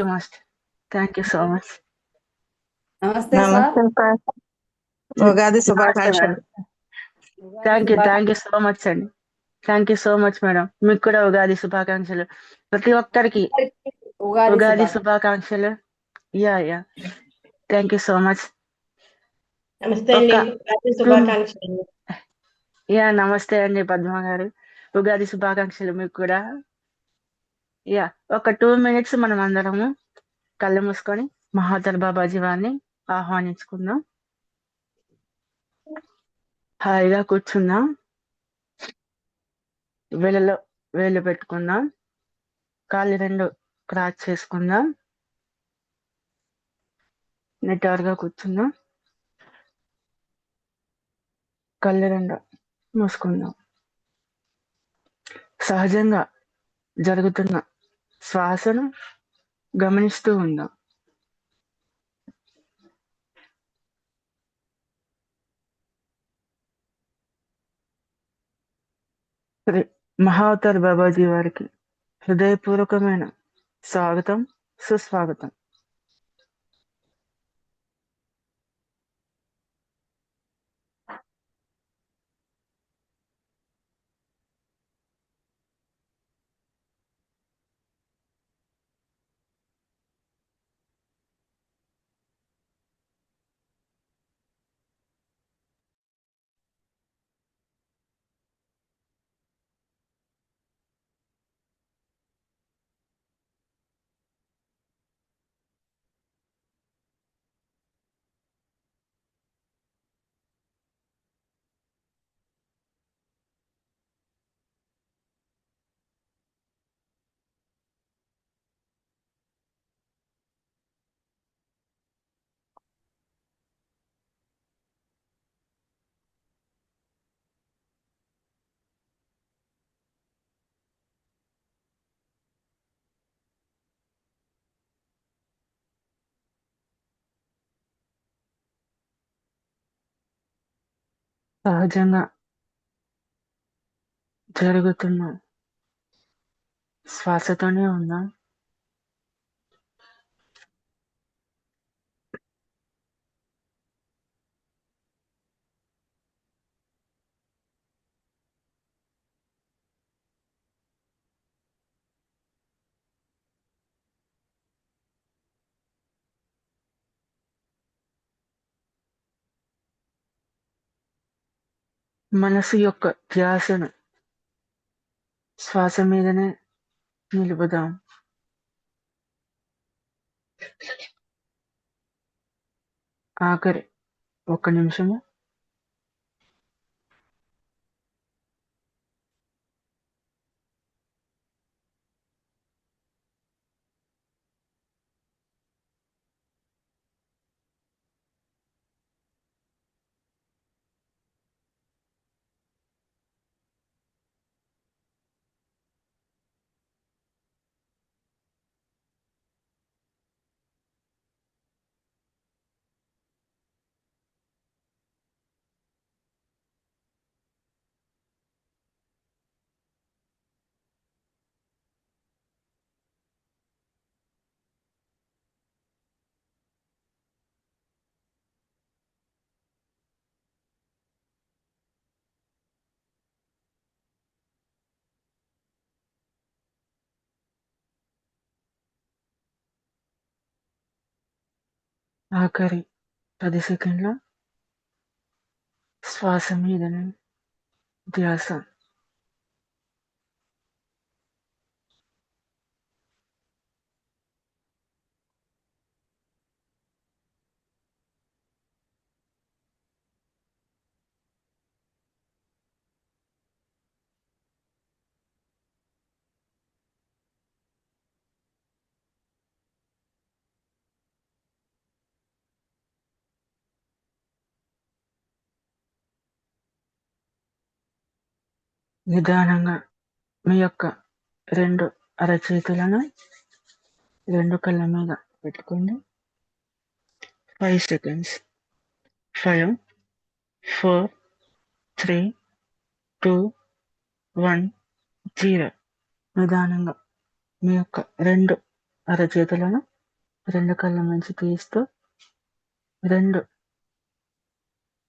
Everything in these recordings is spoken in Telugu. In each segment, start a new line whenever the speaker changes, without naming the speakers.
Much. Thank you so much.
నమస్తే సార్.
నమస్తే సార్. ఉగాది శుభాకాంక్షలు.
థ్యాంక్ యూ సో మచ్ అండి. Thank you so much madam. మీకు కూడా ఉగాది శుభాకాంక్షలు. ప్రతి ఒక్కరికి ఉగాది శుభాకాంక్షలు. Yeah thank you so much.
నమస్తే అండి. ఉగాది శుభాకాంక్షలు.
యా నమస్తే అండి పద్మ గారు. ఉగాది శుభాకాంక్షలు మీకు కూడా. యా ఒక 2 minutes మనం అందరము కళ్ళు మూసుకొని మహాతర్ బాబాజీ వారిని ఆహ్వానించుకుందాం. హాయిగా కూర్చుందాం. వేళ్ళలో వేళ్ళు పెట్టుకుందాం. కాళ్ళు 2 క్రాస్ చేసుకుందాం. నిటారుగా కూర్చుందాం. కళ్ళు 2 మూసుకుందాం. సహజంగా జరుగుతున్న శ్వాసను గమనిస్తూ ఉందాం. శ్రీ మహావతార్ బాబాజీ వారికి హృదయపూర్వకమైన స్వాగతం, సుస్వాగతం. సహజంగా జరుగుతున్న శ్వాసతోనే ఉందాం. మనసు యొక్క ధ్యాసను శ్వాస మీదనే నిలుపుదాం. ఆఖరి 1 నిమిషము ఆఖరి 10 సెకండ్ల శ్వాస మీదనే ధ్యాస. నిదానంగా మీ యొక్క 2 అరచేతులను 2 కళ్ళ మీద పెట్టుకోండి. 5 seconds. 5, 4, 3, 2, 1, 0. నిదానంగా మీ యొక్క 2 అరచేతులను రెండు కళ్ళ నుంచి తీస్తూ రెండు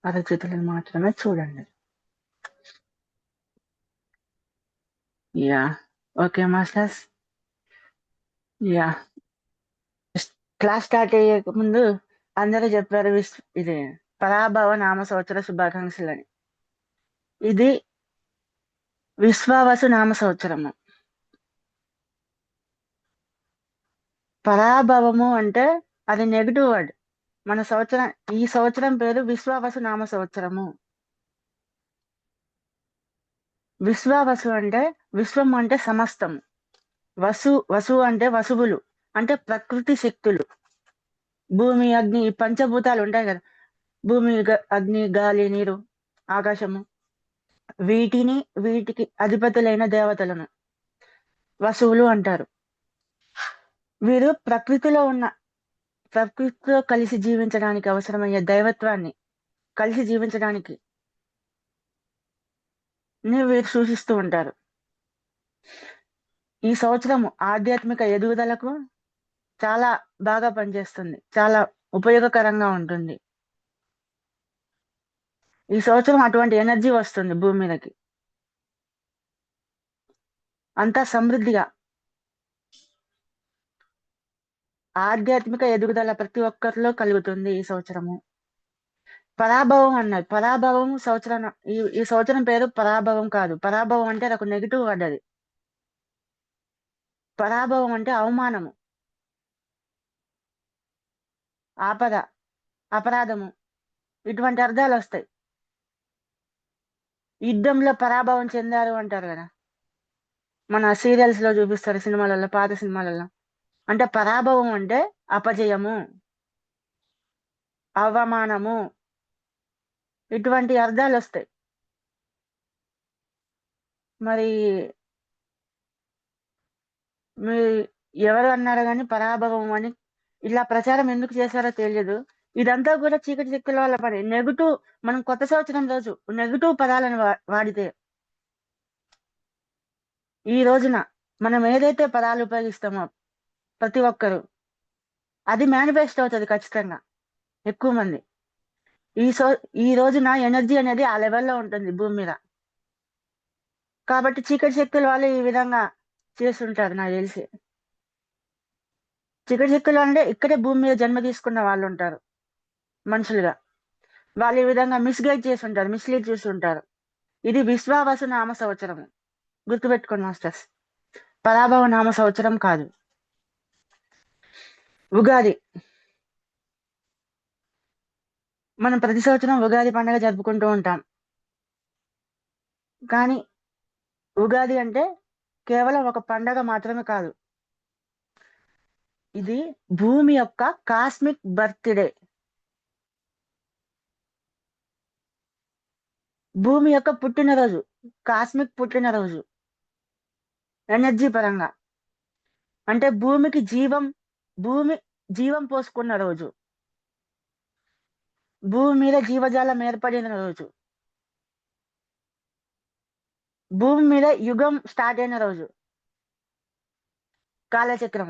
అరచేతులను మాత్రమే చూడండి. Yeah okay masters. Yeah class start అయ్యే ముందు అందరూ చెప్పారు ఇది పరాభవ నామ సంవత్సర శుభాకాంక్షలు అని. ఇది విశ్వావసు నామ సంవత్సరము. పరాభవము అంటే అది నెగిటివ్ వర్డ్. మన సంవత్సరం ఈ సంవత్సరం పేరు విశ్వావసు నామ సంవత్సరము. విశ్వావసు అంటే విశ్వం అంటే సమస్తం. వసు అంటే వసువులు అంటే ప్రకృతి శక్తులు. భూమి అగ్ని ఈ పంచభూతాలు ఉంటాయి కదా, భూమి అగ్ని గాలి నీరు ఆకాశము, వీటికి అధిపతులైన దేవతలను వసువులు అంటారు. వీరు ప్రకృతితో కలిసి జీవించడానికి అవసరమయ్యే దైవత్వాన్ని కలిసి జీవించడానికి వీరు సూచిస్తూ ఉంటారు. ఈ సంవత్సరము ఆధ్యాత్మిక ఎదుగుదలకు చాలా బాగా పనిచేస్తుంది, చాలా ఉపయోగకరంగా ఉంటుంది. ఈ సంవత్సరం అటువంటి ఎనర్జీ వస్తుంది భూమి మీదకి, అంతా సమృద్ధిగా. ఆధ్యాత్మిక ఎదుగుదల ప్రతి ఒక్కరిలో కలుగుతుంది ఈ సంవత్సరము. పరాభవం అన్నది, పరాభవం సంవత్సరం ఈ సంవత్సరం పేరు పరాభవం కాదు. పరాభవం అంటే ఒక నెగిటివ్ వర్డ్. అది పరాభవం అంటే అవమానము, ఆపద, అపరాధము, ఇటువంటి అర్థాలు వస్తాయి. యుద్ధంలో పరాభవం చెందారు అంటారు కదా, మన సీరియల్స్ లో చూపిస్తారు, సినిమాలలో, పాత సినిమాలలో. అంటే పరాభవం అంటే అపజయము, అవమానము, ఇటువంటి అర్థాలు వస్తాయి. మరి మీ ఎవరు అన్నారు కానీ పరాభవం అని ఇలా ప్రచారం ఎందుకు చేశారో తెలియదు. ఇదంతా కూడా చీకటి శక్తుల వల్ల పని. నెగిటివ్, మనం కొత్త సంవత్సరం రోజు నెగిటివ్ పదాలను వాడితే, ఈ రోజున మనం ఏదైతే పదాలు ఉపయోగిస్తామో ప్రతి ఒక్కరు అది మేనిఫెస్ట్ అవుతుంది ఖచ్చితంగా. ఎక్కువ మంది ఈ రోజున ఎనర్జీ అనేది ఆ లెవెల్లో ఉంటుంది భూమి మీద. కాబట్టి చీకటి శక్తుల వాళ్ళు ఈ విధంగా చేస్తుంటారు నాకు తెలిసి. చీకటి శక్తులు అంటే ఇక్కడే భూమి మీద జన్మ తీసుకున్న వాళ్ళు ఉంటారు మనుషులుగా. వాళ్ళు ఈ విధంగా మిస్గైడ్ చేసి ఉంటారు, మిస్లీడ్ చేస్తుంటారు. ఇది విశ్వావసు నామ సంవత్సరం, గుర్తుపెట్టుకోండి మాస్టర్స్. పరాభవ నామ సంవత్సరం కాదు. ఉగాది, మనం ప్రతి సంవత్సరం ఉగాది పండుగ జరుపుకుంటూ ఉంటాం. కానీ ఉగాది అంటే కేవలం ఒక పండగ మాత్రమే కాదు, ఇది భూమి యొక్క కాస్మిక్ బర్త్డే. భూమి యొక్క పుట్టినరోజు, కాస్మిక్ పుట్టినరోజు ఎనర్జీ పరంగా. అంటే భూమి జీవం పోసుకున్న రోజు, భూమి మీద జీవజాలం ఏర్పడిన రోజు, భూమి మీద యుగం స్టార్ట్ అయిన రోజు, కాలచక్రం.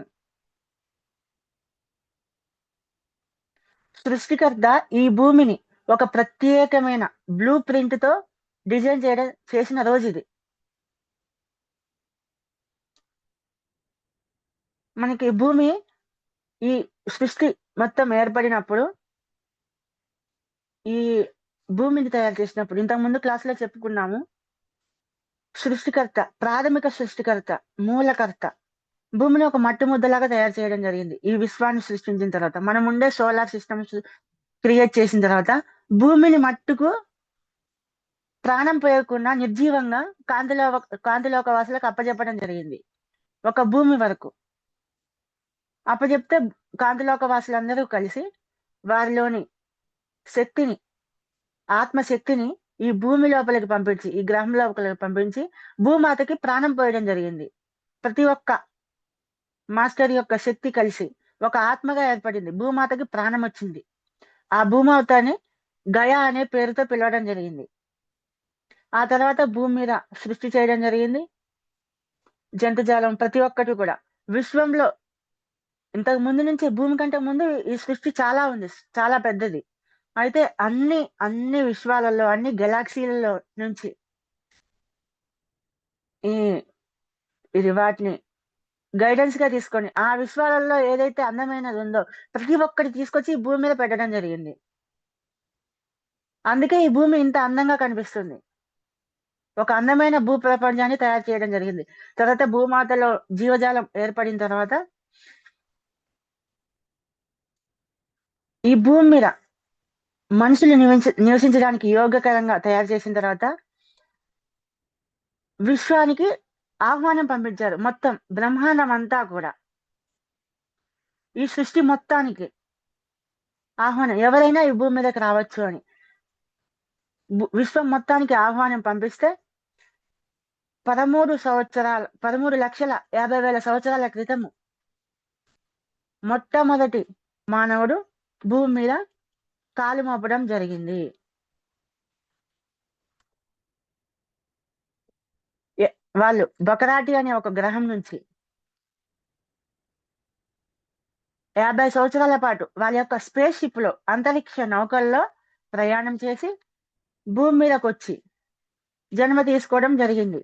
సృష్టికర్త ఈ భూమిని ఒక ప్రత్యేకమైన బ్లూ ప్రింట్ తో డిజైన్ చేసిన రోజు ఇది. మనకి భూమి ఈ సృష్టి మొత్తం ఏర్పడినప్పుడు, ఈ భూమిని తయారు చేసినప్పుడు, ఇంతకుముందు క్లాసులో చెప్పుకున్నాము, సృష్టికర్త, ప్రాథమిక సృష్టికర్త, మూలకర్త భూమిని ఒక మట్టి ముద్దలాగా తయారు చేయడం జరిగింది. ఈ విశ్వాన్ని సృష్టించిన తర్వాత, మనం ఉండే సోలార్ సిస్టమ్స్ క్రియేట్ చేసిన తర్వాత, భూమిని మట్టుకు ప్రాణం పోయకుండా నిర్జీవంగా కాంతిలోక వాసులకు అప్పచెప్పడం జరిగింది. ఒక భూమి వరకు అప్పచెప్తే కాంతిలోక వాసులందరూ కలిసి వారిలోని శక్తిని, ఆత్మశక్తిని ఈ భూమి లోపలికి పంపించి, ఈ గ్రహం లోపలికి పంపించి భూమాతకి ప్రాణం పోయడం జరిగింది. ప్రతి ఒక్క మాస్టర్ యొక్క శక్తి కలిసి ఒక ఆత్మగా ఏర్పడింది, భూమాతకి ప్రాణం వచ్చింది. ఆ భూమాతని గయా అనే పేరుతో పిలవడం జరిగింది. ఆ తర్వాత భూమి మీద సృష్టి చేయడం జరిగింది. జంతుజాలం ప్రతి ఒక్కటి కూడా విశ్వంలో ఇంతకు ముందు నుంచి భూమి కంటే ముందు ఈ సృష్టి చాలా ఉంది, చాలా పెద్దది. అయితే అన్ని విశ్వాలలో, అన్ని గెలాక్సీలలో నుంచి ఈ ఇది వాటిని గైడెన్స్ గా తీసుకొని ఆ విశ్వాలలో ఏదైతే అందమైనది ఉందో ప్రతి ఒక్కటి తీసుకొచ్చి ఈ భూమి మీద పెట్టడం జరిగింది. అందుకే ఈ భూమి ఇంత అందంగా కనిపిస్తుంది. ఒక అందమైన భూ ప్రపంచాన్ని తయారు చేయడం జరిగింది. తర్వాత భూమాతలో జీవజాలం ఏర్పడిన తర్వాత ఈ భూమి మీద మనుషులు నివసించడానికి యోగ్యకరంగా తయారు చేసిన తర్వాత విశ్వానికి ఆహ్వానం పంపించారు. మొత్తం బ్రహ్మాండం అంతా కూడా ఈ సృష్టి మొత్తానికి ఆహ్వానం, ఎవరైనా ఈ భూమి మీదకి రావచ్చు అని విశ్వం మొత్తానికి ఆహ్వానం పంపిస్తే 13,50,000 సంవత్సరాల క్రితము మొట్టమొదటి మానవుడు భూమి మీద కాలు మోపడం జరిగింది. వాళ్ళు బకరాటి అనే ఒక గ్రహం నుంచి 50 సంవత్సరాల పాటు వాళ్ళ యొక్క స్పేస్ షిప్ లో, అంతరిక్ష నౌకల్లో ప్రయాణం చేసి భూమి మీదకి వచ్చి జన్మ తీసుకోవడం జరిగింది.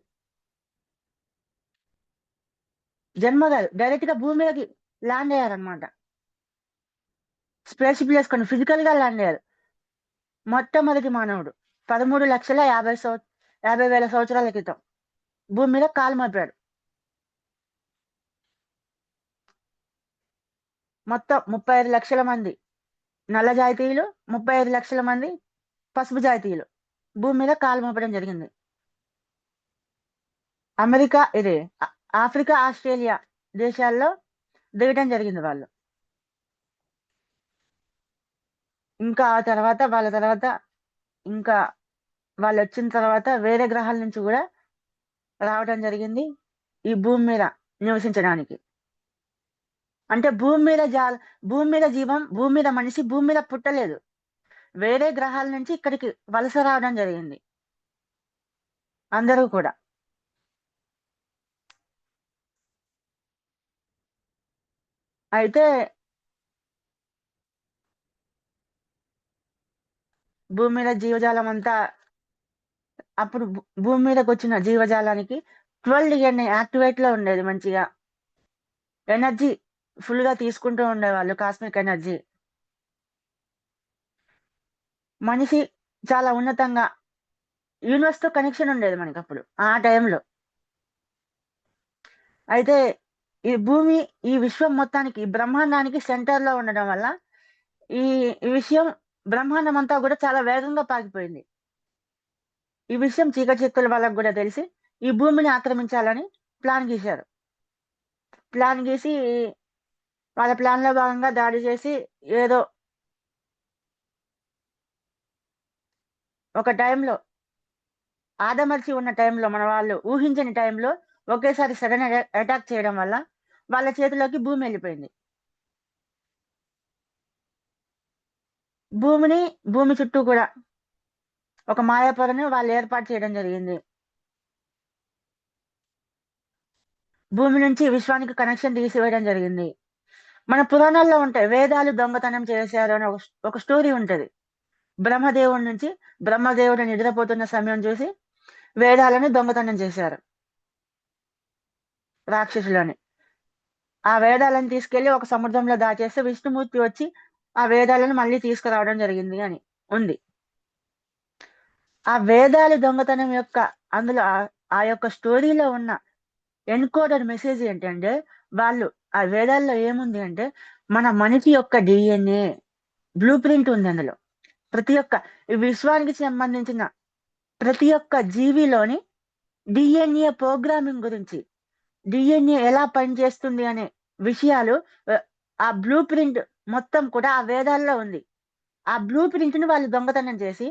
జన్మ కాదు, డైరెక్ట్ గా భూమి మీదకి ల్యాండ్ అయ్యారనమాట. స్పేస్ షిప్ వేసుకొని ఫిజికల్ గా ల్యాండ్ అయ్యారు. మొట్టమొదటి మానవుడు 13,50,000 సంవత్సరాల క్రితం భూమి మీద కాలు మోపాడు. మొత్తం 35 లక్షల మంది నల్ల జాతీయులు, 35 లక్షల మంది పసుపు జాతీయులు భూమి మీద కాలు మోపడం జరిగింది. అమెరికా, ఆఫ్రికా, ఆస్ట్రేలియా దేశాల్లో దిగటం జరిగింది వాళ్ళు. ఇంకా ఆ తర్వాత ఇంకా వాళ్ళు వచ్చిన తర్వాత వేరే గ్రహాల నుంచి కూడా రావడం జరిగింది ఈ భూమి మీద నివసించడానికి. అంటే భూమి మీద జీవం, భూమి మీద మనిషి భూమి మీద పుట్టలేదు. వేరే గ్రహాల నుంచి ఇక్కడికి వలస రావడం జరిగింది అందరూ కూడా. అయితే భూమి మీద జీవజాలం అంతా అప్పుడు భూమి మీదకి వచ్చిన జీవజాలానికి 12 DNA యాక్టివేట్ లో ఉండేది. మంచిగా ఎనర్జీ ఫుల్ గా తీసుకుంటూ ఉండేవాళ్ళు, కాస్మిక్ ఎనర్జీ. మనిషి చాలా ఉన్నతంగా యూనివర్స్ తో కనెక్షన్ ఉండేది మనకి అప్పుడు ఆ టైంలో. అయితే ఈ భూమి, ఈ విశ్వం మొత్తానికి, బ్రహ్మాండానికి సెంటర్ లో ఉండడం వల్ల ఈ విషయం, బ్రహ్మాండం అంతా కూడా చాలా వేగంగా పాకిపోయింది. ఈ విషయం చీకటి శక్తుల వాళ్ళకు కూడా తెలిసి ఈ భూమిని ఆక్రమించాలని ప్లాన్ గీశారు. ప్లాన్ గీసి వాళ్ళ ప్లాన్ లో భాగంగా దాడి చేసి ఏదో ఒక టైంలో, ఆదమర్చి ఉన్న టైంలో, మన వాళ్ళు ఊహించని టైంలో ఒకేసారి సడన్ అటాక్ చేయడం వల్ల వాళ్ళ చేతిలోకి భూమి వెళ్ళిపోయింది. భూమి చుట్టూ కూడా ఒక మాయాపొరని వాళ్ళు ఏర్పాటు చేయడం జరిగింది. భూమి నుంచి విశ్వానికి కనెక్షన్ తీసివేయడం జరిగింది. మన పురాణాల్లో ఉంటాయి, వేదాలు దొంగతనం చేశారు అని ఒక స్టోరీ ఉంటది. బ్రహ్మదేవుడు నిద్రపోతున్న సమయం చూసి వేదాలను దొంగతనం చేశారు రాక్షసులని. ఆ వేదాలను తీసుకెళ్లి ఒక సముద్రంలో దాచేస్తే విష్ణుమూర్తి వచ్చి ఆ వేదాలను మళ్ళీ తీసుకురావడం జరిగింది అని ఉంది. ఆ వేదాలు దొంగతనం యొక్క అందులో ఆ యొక్క స్టోరీలో ఉన్న ఎన్కోడెడ్ మెసేజ్ ఏంటంటే, వాళ్ళు ఆ వేదాల్లో ఏముంది అంటే, మన మనిషి యొక్క DNA బ్లూ ప్రింట్ ఉంది అందులో. ప్రతి ఒక్క ఈ విశ్వానికి సంబంధించిన ప్రతి ఒక్క జీవిలోని DNA ప్రోగ్రామింగ్ గురించి, DNA ఎలా పనిచేస్తుంది అనే విషయాలు, ఆ బ్లూ ప్రింట్ మొత్తం కూడా ఆ వేదాల్లో ఉంది. ఆ బ్లూ ప్రింట్ ని వాళ్ళు దొంగతనం చేసి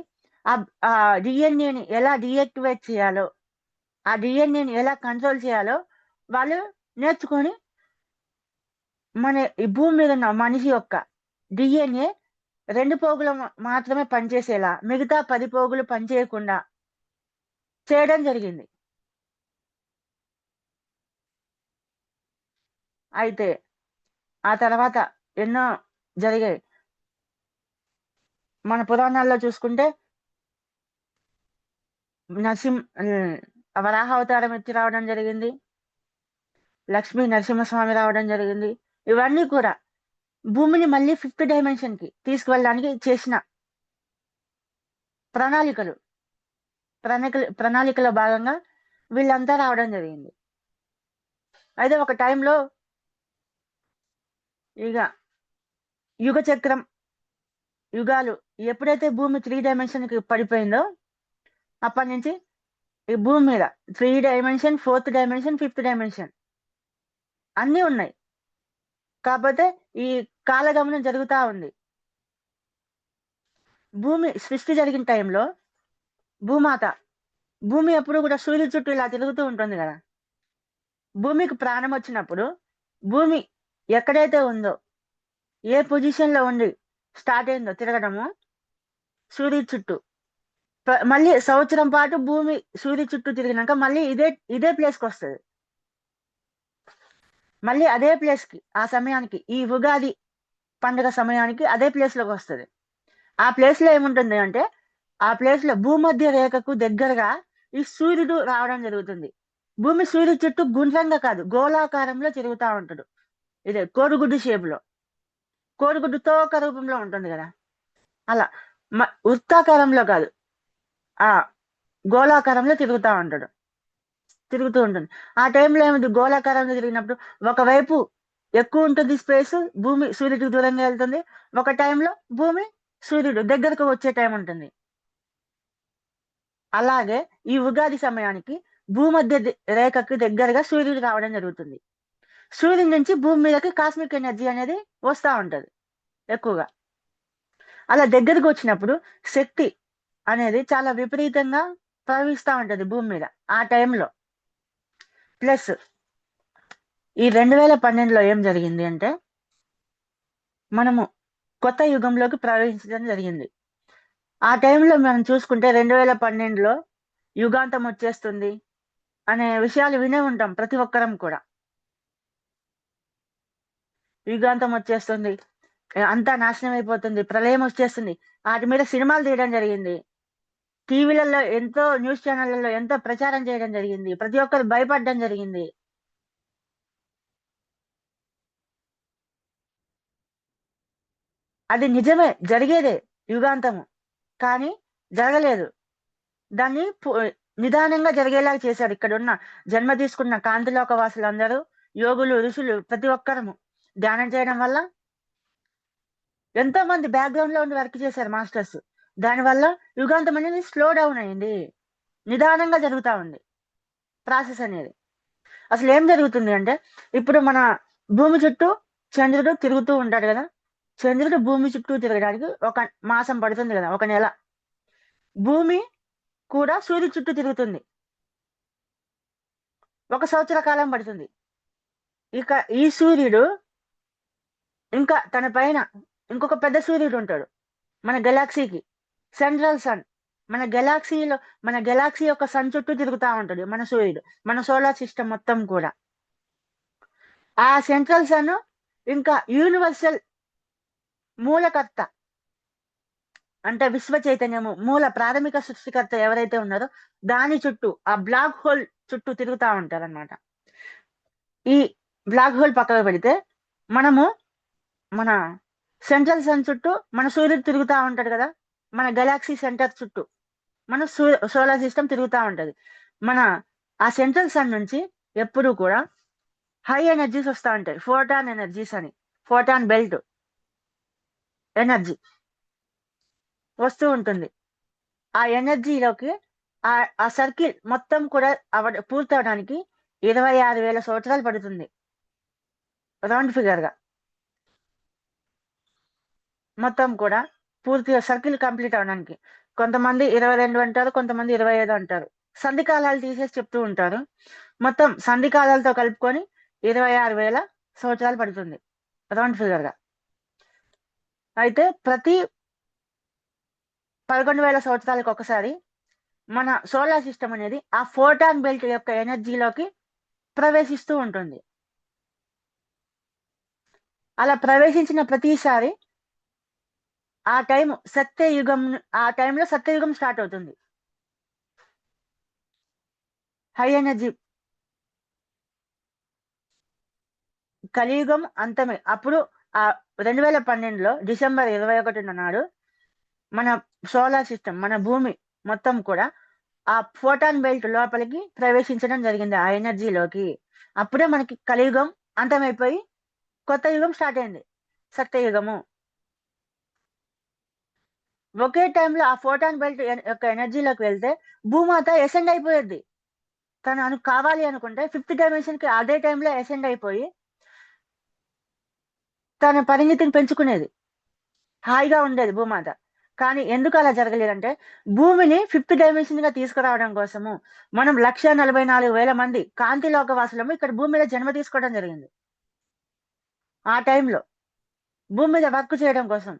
ఆ డిఎన్ఏని ఎలా డియాక్టివేట్ చేయాలో, ఆ డిఎన్ఏని ఎలా కంట్రోల్ చేయాలో వాళ్ళు నేర్చుకొని మన ఈ భూమి మీద ఉన్న మనిషి యొక్క డిఎన్ఏ 2 పోగులు మాత్రమే పనిచేసేలా, మిగతా 10 పోగులు పనిచేయకుండా చేయడం జరిగింది. అయితే ఆ తర్వాత ఎన్నో జరిగాయి. మన పురాణాల్లో చూసుకుంటే వరాహ అవతారం ఎత్తి రావడం జరిగింది, లక్ష్మీ నరసింహస్వామి రావడం జరిగింది. ఇవన్నీ కూడా భూమిని మళ్ళీ 5th డైమెన్షన్ కి తీసుకువెళ్ళడానికి చేసిన ప్రణాళికలో భాగంగా వీళ్ళంతా రావడం జరిగింది. అయితే ఒక టైంలో ఇక యుగ చక్రం యుగాలు ఎప్పుడైతే భూమి 3 డైమెన్షన్ కి పడిపోయిందో అప్పటి నుంచి ఈ భూమి మీద 3 dimension, 4th dimension, 5th dimension అన్నీ ఉన్నాయి. కాకపోతే ఈ కాలగమనం జరుగుతూ ఉంది. భూమి సృష్టి జరిగిన టైంలో భూమి ఎప్పుడు కూడా సూర్యుడి చుట్టూ ఇలా తిరుగుతూ ఉంటుంది కదా. భూమికి ప్రాణం వచ్చినప్పుడు భూమి ఎక్కడైతే ఉందో, ఏ పొజిషన్ లో ఉండి స్టార్ట్ అయిందో తిరగడము సూర్యుడి చుట్టూ, మళ్ళీ సంవత్సరం పాటు భూమి సూర్యుడి చుట్టూ తిరిగినాక మళ్ళీ ఇదే ప్లేస్కి వస్తుంది. మళ్ళీ అదే ప్లేస్ కి ఆ సమయానికి, ఈ ఉగాది పండుగ సమయానికి అదే ప్లేస్ లోకి వస్తుంది. ఆ ప్లేస్ లో ఏముంటుంది అంటే, ఆ ప్లేస్ లో భూమధ్య రేఖకు దగ్గరగా ఈ సూర్యుడు రావడం జరుగుతుంది. భూమి సూర్యుడి చుట్టూ గుండ్రంగా కాదు, గోళాకారంలో తిరుగుతూ ఉంటాడు. ఇదే కోడిగుడ్డు షేప్ లో, కోడిగుడ్డు తోక రూపంలో ఉంటుంది కదా, అలా వృత్తాకారంలో కాదు, ఆ గోళాకారంలో తిరుగుతూ ఉంటుంది. ఆ టైంలో ఏమిటి, గోళాకారంలో తిరిగినప్పుడు ఒకవైపు ఎక్కువ ఉంటుంది స్పేస్, భూమి సూర్యుడికి దూరంగా వెళ్తుంది. ఒక టైంలో భూమి సూర్యుడు దగ్గరకు వచ్చే టైం ఉంటుంది. అలాగే ఈ ఉగాది సమయానికి భూమధ్య రేఖకు దగ్గరగా సూర్యుడు రావడం జరుగుతుంది. సూర్యుడి నుంచి భూమి మీదకి కాస్మిక్ ఎనర్జీ అనేది వస్తూ ఉంటది ఎక్కువగా. అలా దగ్గరకు వచ్చినప్పుడు శక్తి అనేది చాలా విపరీతంగా ప్రవహిస్తూ ఉంటది భూమి మీద ఆ టైంలో. ప్లస్ ఈ 2012లో ఏం జరిగింది అంటే, మనము కొత్త యుగంలోకి ప్రవేశించడం జరిగింది. ఆ టైంలో మనం చూసుకుంటే 2012లో యుగాంతం వచ్చేస్తుంది అనే విషయాలు వినే ఉంటాం ప్రతి ఒక్కరం కూడా. యుగాంతం వచ్చేస్తుంది, అంతా నాశనం అయిపోతుంది, ప్రళయం వచ్చేస్తుంది, వాటి మీద సినిమాలు తీయడం జరిగింది. టీవీలలో ఎంతో, న్యూస్ ఛానళ్లలో ఎంతో ప్రచారం చేయడం జరిగింది. ప్రతి ఒక్కరు భయపడడం జరిగింది. అది నిజమే, జరిగేదే యుగాంతము, కానీ జరగలేదు. దాన్ని నిదానంగా జరిగేలాగా చేశారు. ఇక్కడ ఉన్న జన్మ తీసుకున్న కాంతిలోక వాసులందరూ, యోగులు, ఋషులు, ప్రతి ఒక్కరము ధ్యానం చేయడం వల్ల ఎంతో మంది బ్యాక్గ్రౌండ్ లో ఉండి వర్క్ చేశారు మాస్టర్స్. దానివల్ల యుగాంతం అనేది స్లో డౌన్ అయింది, నిదానంగా జరుగుతూ ఉంది ప్రాసెస్ అనేది. అసలు ఏం జరుగుతుంది అంటే, ఇప్పుడు మన భూమి చుట్టూ చంద్రుడు తిరుగుతూ ఉంటాడు కదా. చంద్రుడు భూమి చుట్టూ తిరగడానికి 1 మాసం పడుతుంది కదా, 1 నెల. భూమి కూడా సూర్యుడి చుట్టూ తిరుగుతుంది, 1 సంవత్సర కాలం పడుతుంది. ఇక ఈ సూర్యుడు ఇంకా తన పైన ఇంకొక పెద్ద సూర్యుడు ఉంటాడు మన గెలాక్సీకి, సెంట్రల్ సన్. మన గెలాక్సీ యొక్క సన్ చుట్టూ తిరుగుతూ ఉంటాడు మన సూర్యుడు, మన సోలార్ సిస్టమ్ మొత్తం కూడా. ఆ సెంట్రల్ సన్ ఇంకా యూనివర్సల్ మూలకర్త అంటే విశ్వ చైతన్యము, మూల ప్రాథమిక సృష్టికర్త ఎవరైతే ఉన్నారో దాని చుట్టూ, ఆ బ్లాక్ హోల్ చుట్టూ తిరుగుతూ ఉంటారన్నమాట. ఈ బ్లాక్ హోల్ పక్కకు పెడితే మనము మన సెంట్రల్ సన్ చుట్టూ మన సూర్యుడు తిరుగుతూ ఉంటాడు కదా, మన గెలాక్సీ సెంటర్ చుట్టూ మన సోలార్ సిస్టమ్ తిరుగుతూ ఉంటది. మన ఆ సెంట్రల్ సన్ నుంచి ఎప్పుడు కూడా హై ఎనర్జీస్ వస్తూ ఉంటాయి, ఫోటాన్ ఎనర్జీస్ అని, ఫోటాన్ బెల్ట్ ఎనర్జీ వస్తూ ఉంటుంది. ఆ ఎనర్జీలోకి ఆ సర్కిల్ మొత్తం కూడా పూర్తి అవడానికి 26,000 సంవత్సరాలు పడుతుంది రౌండ్ ఫిగర్ గా. మొత్తం కూడా పూర్తిగా సర్కిల్ కంప్లీట్ అవడానికి కొంతమంది 22 అంటారు, కొంతమంది 25 అంటారు. సంధి కాలాలు తీసేసి చెప్తూ ఉంటారు. మొత్తం సంధి కాలాలతో కలుపుకొని 26,000 సంవత్సరాలు పడుతుంది రౌండ్ ఫిగర్ గా. అయితే ప్రతి 11,000 సంవత్సరాలకు ఒకసారి మన సోలార్ సిస్టమ్ అనేది ఆ ఫోటాన్ బెల్ట్ యొక్క ఎనర్జీలోకి ప్రవేశిస్తూ ఉంటుంది. అలా ప్రవేశించిన ప్రతిసారి ఆ టైం సత్యయుగం, ఆ టైంలో సత్యయుగం స్టార్ట్ అవుతుంది. హై ఎనర్జీ కలియుగం అంతమే. అప్పుడు ఆ 2012లో డిసెంబర్ 21 నాడు మన సోలార్ సిస్టమ్, మన భూమి మొత్తం కూడా ఆ ఫోటాన్ బెల్ట్ లోపలికి ప్రవేశించడం జరిగింది, ఆ ఎనర్జీలోకి. అప్పుడే మనకి కలియుగం అంతమైపోయి కొత్త యుగం స్టార్ట్ అయింది, సత్యయుగము. ఒకే టైంలో ఆ ఫోటాన్ బెల్ట్ యొక్క ఎనర్జీలోకి వెళ్తే భూమాత ఎసెండ్ అయిపోయేది. తను కావాలి అనుకుంటే 5th డైమెన్షన్ కి అదే టైంలో ఎసెండ్ అయిపోయి తన పరిణితిని పెంచుకునేది, హాయిగా ఉండేది భూమాత. కానీ ఎందుకు అలా జరగలేదంటే భూమిని 5th డైమెన్షన్ గా తీసుకురావడం కోసము మనం 1,44,000 మంది కాంతి లోకవాసులము ఇక్కడ భూమి మీద జన్మ తీసుకోవడం జరిగింది. ఆ టైంలో భూమి మీద వర్క్ చేయడం కోసం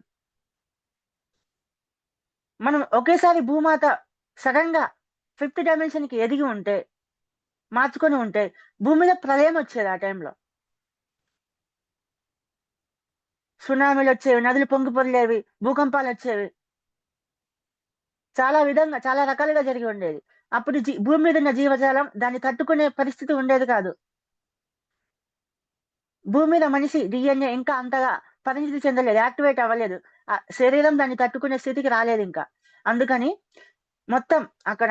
మనం ఒకేసారి భూమాత సడన్ గా 5th డైమెన్షన్ కి ఎదిగి ఉంటే, మార్చుకొని ఉంటే భూమి మీద ప్రళయం వచ్చేది. ఆ టైంలో సునామీలు వచ్చేవి, నదులు పొంగి పొర్లేవి, భూకంపాలు వచ్చేవి, చాలా రకాలుగా జరిగి ఉండేది. అప్పుడు భూమి మీద ఉన్న జీవజాలం దాన్ని తట్టుకునే పరిస్థితి ఉండేది కాదు. భూమి మీద మనిషి డిఎన్ఏ ఇంకా అంతగా పరిణితి చెందలేదు, యాక్టివేట్ అవ్వలేదు, ఆ శరీరం దాన్ని తట్టుకునే స్థితికి రాలేదు ఇంకా. అందుకని మొత్తం అక్కడ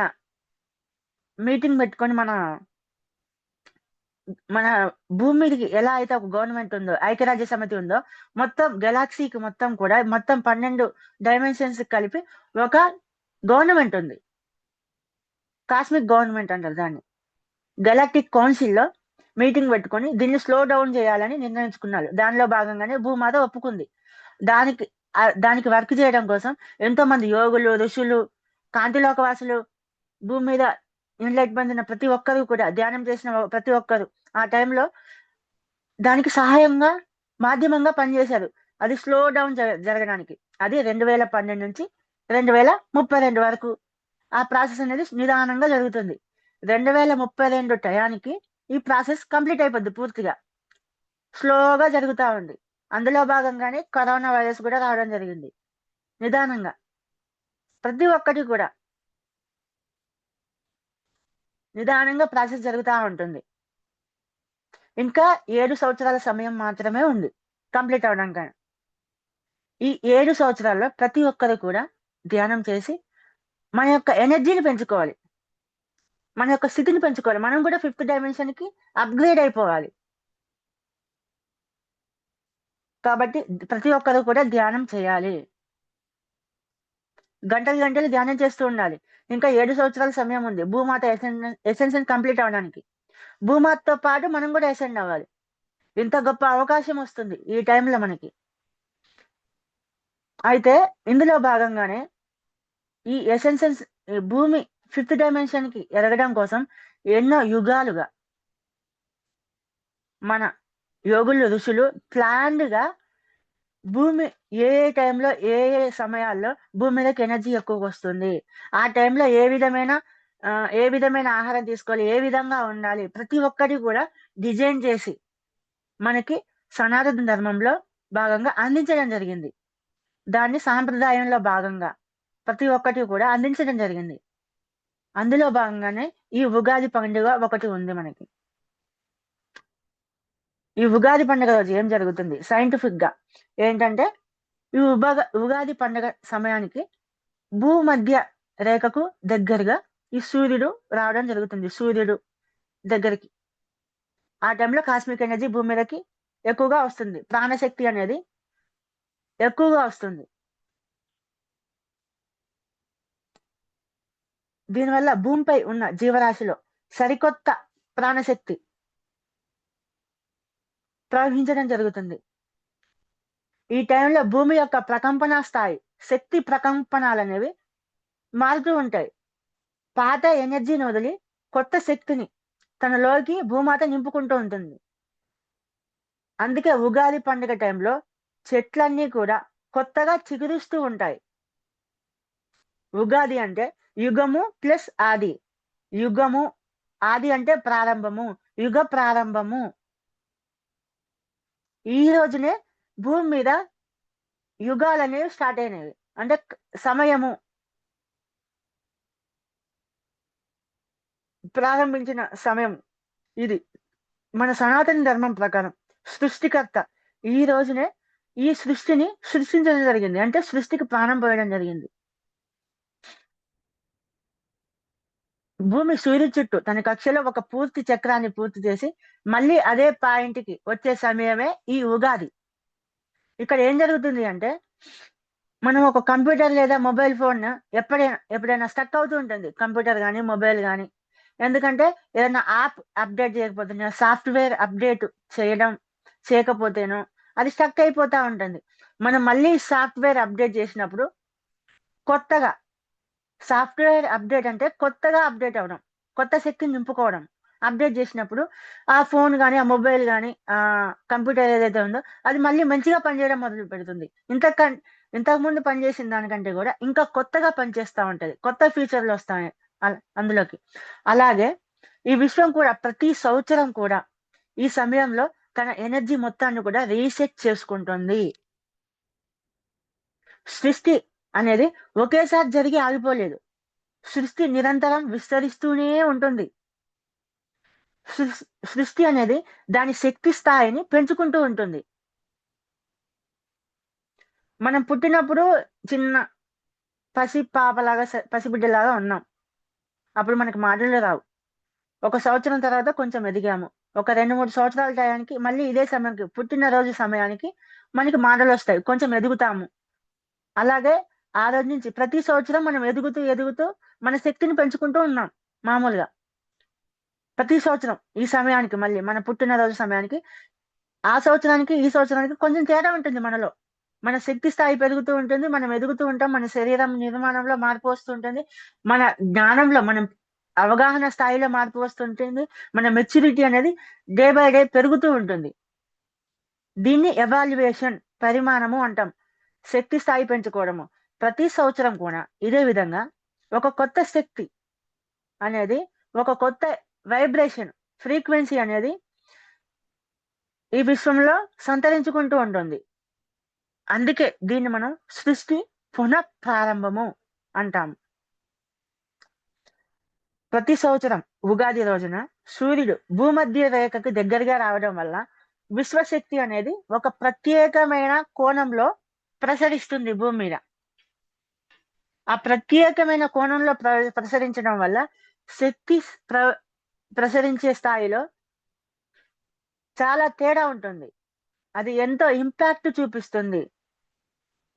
మీటింగ్ పెట్టుకొని మన భూమి మీదకి ఎలా అయితే ఒక గవర్నమెంట్ ఉందో, ఐక్యరాజ్య సమితి ఉందో, మొత్తం గెలాక్సీకి మొత్తం కూడా మొత్తం 12 డైమెన్షన్స్ కలిపి ఒక గవర్నమెంట్ ఉంది. కాస్మిక్ గవర్నమెంట్ అంటారు దాన్ని. గెలాక్టిక్ కౌన్సిల్లో మీటింగ్ పెట్టుకొని దీన్ని స్లో డౌన్ చేయాలని నిర్ణయించుకున్నారు. దానిలో భాగంగానే భూమాత ఒప్పుకుంది. దానికి వర్క్ చేయడం కోసం ఎంతో మంది యోగులు, ఋషులు, కాంతిలోకవాసులు, భూమి మీద ఇన్లైట్ పొందిన ప్రతి ఒక్కరు కూడా, ధ్యానం చేసిన ప్రతి ఒక్కరు ఆ టైంలో దానికి సహాయంగా మాధ్యమంగా పనిచేశారు, అది స్లో డౌన్ జరగడానికి. అది 2012 నుంచి 2032 వరకు ఆ ప్రాసెస్ అనేది నిదానంగా జరుగుతుంది. 2032 టయానికి ఈ ప్రాసెస్ కంప్లీట్ అయిపోద్ది పూర్తిగా. స్లోగా జరుగుతా ఉంది. అందులో భాగంగానే కరోనా వైరస్ కూడా రావడం జరిగింది. నిదానంగా ప్రతి ఒక్కటి కూడా నిదానంగా ప్రాసెస్ జరుగుతూ ఉంటుంది. ఇంకా 7 సంవత్సరాల సమయం మాత్రమే ఉంది కంప్లీట్ అవడానికి. ఈ 7 సంవత్సరాల్లో ప్రతి ఒక్కరు కూడా ధ్యానం చేసి మన యొక్క ఎనర్జీని పెంచుకోవాలి, మన యొక్క స్థితిని పెంచుకోవాలి. మనం కూడా 5th డైమెన్షన్ కి అప్గ్రేడ్ అయిపోవాలి. కాబట్టి ప్రతి ఒక్కరు కూడా ధ్యానం చేయాలి, గంటలు ధ్యానం చేస్తూ ఉండాలి. ఇంకా 7 సంవత్సరాల సమయం ఉంది భూమాత ఎసెన్షన్ కంప్లీట్ అవడానికి. భూమాతతో పాటు మనం కూడా ఎసెండ్ అవ్వాలి. ఇంత గొప్ప అవకాశం వస్తుంది ఈ టైంలో మనకి. అయితే ఇందులో భాగంగానే ఈ ఎసెన్షన్స్, భూమి 5th డైమెన్షన్ కి ఎదగడం కోసం ఎన్నో యుగాలుగా మన యోగులు, ఋషులు ప్లాన్డ్ గా భూమి ఏ టైంలో ఏ సమయాల్లో భూమి మీదకి ఎనర్జీ ఎక్కువగా వస్తుంది, ఆ టైంలో ఏ విధమైన ఆహారం తీసుకోవాలి, ఏ విధంగా ఉండాలి, ప్రతి ఒక్కటి కూడా డిజైన్ చేసి మనకి సనాతన ధర్మంలో భాగంగా అందించడం జరిగింది. దాన్ని సాంప్రదాయంలో భాగంగా ప్రతి ఒక్కటి కూడా అందించడం జరిగింది. అందులో భాగంగానే ఈ ఉగాది పండుగ ఒకటి ఉంది మనకి. ఈ ఉగాది పండుగ రోజు ఏం జరుగుతుంది సైంటిఫిక్ గా ఏంటంటే, ఈ ఉగాది పండుగ సమయానికి భూమధ్య రేఖకు దగ్గరగా ఈ సూర్యుడు రావడం జరుగుతుంది. సూర్యుడు దగ్గరికి ఆ టైంలో కాస్మిక్ ఎనర్జీ భూమి మీదకి ఎక్కువగా వస్తుంది, ప్రాణశక్తి అనేది ఎక్కువగా వస్తుంది. దీనివల్ల భూమిపై ఉన్న జీవరాశిలో సరికొత్త ప్రాణశక్తి ప్రవహించడం జరుగుతుంది. ఈ టైంలో భూమి యొక్క ప్రకంపన స్థాయి, శక్తి ప్రకంపనాలు అనేవి మారుతూ ఉంటాయి. పాత ఎనర్జీని వదిలి కొత్త శక్తిని తనలోకి భూమాత నింపుకుంటూ ఉంటుంది. అందుకే ఉగాది పండుగ టైంలో చెట్లన్నీ కూడా కొత్తగా చిగురిస్తూ ఉంటాయి. ఉగాది అంటే యుగము ప్లస్ ఆది. యుగము, ఆది అంటే ప్రారంభము, యుగ ప్రారంభము. ఈ రోజునే భూమి మీద యుగాలు అనేవి స్టార్ట్ అయినవి. అంటే సమయము ప్రారంభించిన సమయం ఇది. మన సనాతన ధర్మం ప్రకారం సృష్టికర్త ఈ రోజునే ఈ సృష్టిని సృష్టించడం జరిగింది. అంటే సృష్టికి ప్రాణం పోయడం జరిగింది. భూమి సూర్యుడి చుట్టూ తన కక్షలో ఒక పూర్తి చక్రాన్ని పూర్తి చేసి మళ్ళీ అదే పాయింట్కి వచ్చే సమయమే ఈ ఉగాది. ఇక్కడ ఏం జరుగుతుంది అంటే, మనం ఒక కంప్యూటర్ లేదా మొబైల్ ఫోన్ ఎప్పుడైనా స్టక్ అవుతూ ఉంటుంది, కంప్యూటర్ కానీ మొబైల్ కానీ. ఎందుకంటే ఏదైనా యాప్ అప్డేట్ చేయకపోతేనో, సాఫ్ట్వేర్ అప్డేట్ చేయకపోతేనో అది స్టక్ అయిపోతా ఉంటుంది. మనం మళ్ళీ సాఫ్ట్వేర్ అప్డేట్ చేసినప్పుడు కొత్తగా సాఫ్ట్వేర్ అప్డేట్ అంటే కొత్తగా అప్డేట్ అవ్వడం, కొత్త శక్తిని నింపుకోవడం. అప్డేట్ చేసినప్పుడు ఆ ఫోన్ కానీ, ఆ మొబైల్ కానీ, ఆ కంప్యూటర్ ఏదైతే ఉందో అది మళ్ళీ మంచిగా పనిచేయడం మొదలు పెడుతుంది. ఇంతకుముందు పనిచేసిన దానికంటే కూడా ఇంకా కొత్తగా పనిచేస్తూ ఉంటది. కొత్త ఫీచర్లు వస్తాయి అందులోకి. అలాగే ఈ విశ్వం కూడా ప్రతి సంవత్సరం కూడా ఈ సమయంలో తన ఎనర్జీ మొత్తాన్ని కూడా రీసెట్ చేసుకుంటుంది. సృష్టి అనేది ఒకేసారి జరిగి ఆగిపోలేదు. సృష్టి నిరంతరం విస్తరిస్తూనే ఉంటుంది. సృష్టి అనేది దాని శక్తి స్థాయిని పెంచుకుంటూ ఉంటుంది. మనం పుట్టినప్పుడు చిన్న పసిబిడ్డలాగా ఉన్నాం. అప్పుడు మనకి మాటలు రావు. ఒక సంవత్సరం తర్వాత కొంచెం ఎదిగాము. ఒక 2-3 సంవత్సరాల టయానికి మళ్ళీ ఇదే సమయానికి, పుట్టినరోజు సమయానికి మనకి మాటలు వస్తాయి, కొంచెం ఎదుగుతాము. అలాగే ఆ రోజు నుంచి ప్రతి సంవత్సరం మనం ఎదుగుతూ మన శక్తిని పెంచుకుంటూ ఉన్నాం. మామూలుగా ప్రతి సంవత్సరం ఈ సమయానికి, మళ్ళీ మన పుట్టినరోజు సమయానికి, ఆ సంవత్సరానికి ఈ సంవత్సరానికి కొంచెం తేడా ఉంటుంది మనలో. మన శక్తి స్థాయి పెరుగుతూ ఉంటుంది, మనం ఎదుగుతూ ఉంటాం, మన శరీరం నిర్మాణంలో మార్పు వస్తుంటుంది, మన జ్ఞానంలో, మనం అవగాహన స్థాయిలో మార్పు వస్తుంటుంది, మన మెచ్యూరిటీ అనేది డే బై డే పెరుగుతూ ఉంటుంది. దీన్ని ఎవాల్యుయేషన్, పరిమాణము అంటాం. శక్తి స్థాయి పెంచుకోవడము. ప్రతి సంవత్సరం కూడా ఇదే విధంగా ఒక కొత్త శక్తి అనేది, ఒక కొత్త వైబ్రేషన్, ఫ్రీక్వెన్సీ అనేది ఈ విశ్వంలో సంతరించుకుంటూ ఉంటుంది. అందుకే దీన్ని మనం సృష్టి పునః ప్రారంభము అంటాము. ప్రతి సంవత్సరం ఉగాది రోజున సూర్యుడు భూమధ్య రేఖకు దగ్గరగా రావడం వల్ల విశ్వశక్తి అనేది ఒక ప్రత్యేకమైన కోణంలో ప్రసరిస్తుంది భూమి మీద. ఆ ప్రత్యేకమైన కోణంలో ప్రసరించడం వల్ల శక్తి ప్రసరించే స్థాయిలో చాలా తేడా ఉంటుంది. అది ఎంతో ఇంపాక్ట్ చూపిస్తుంది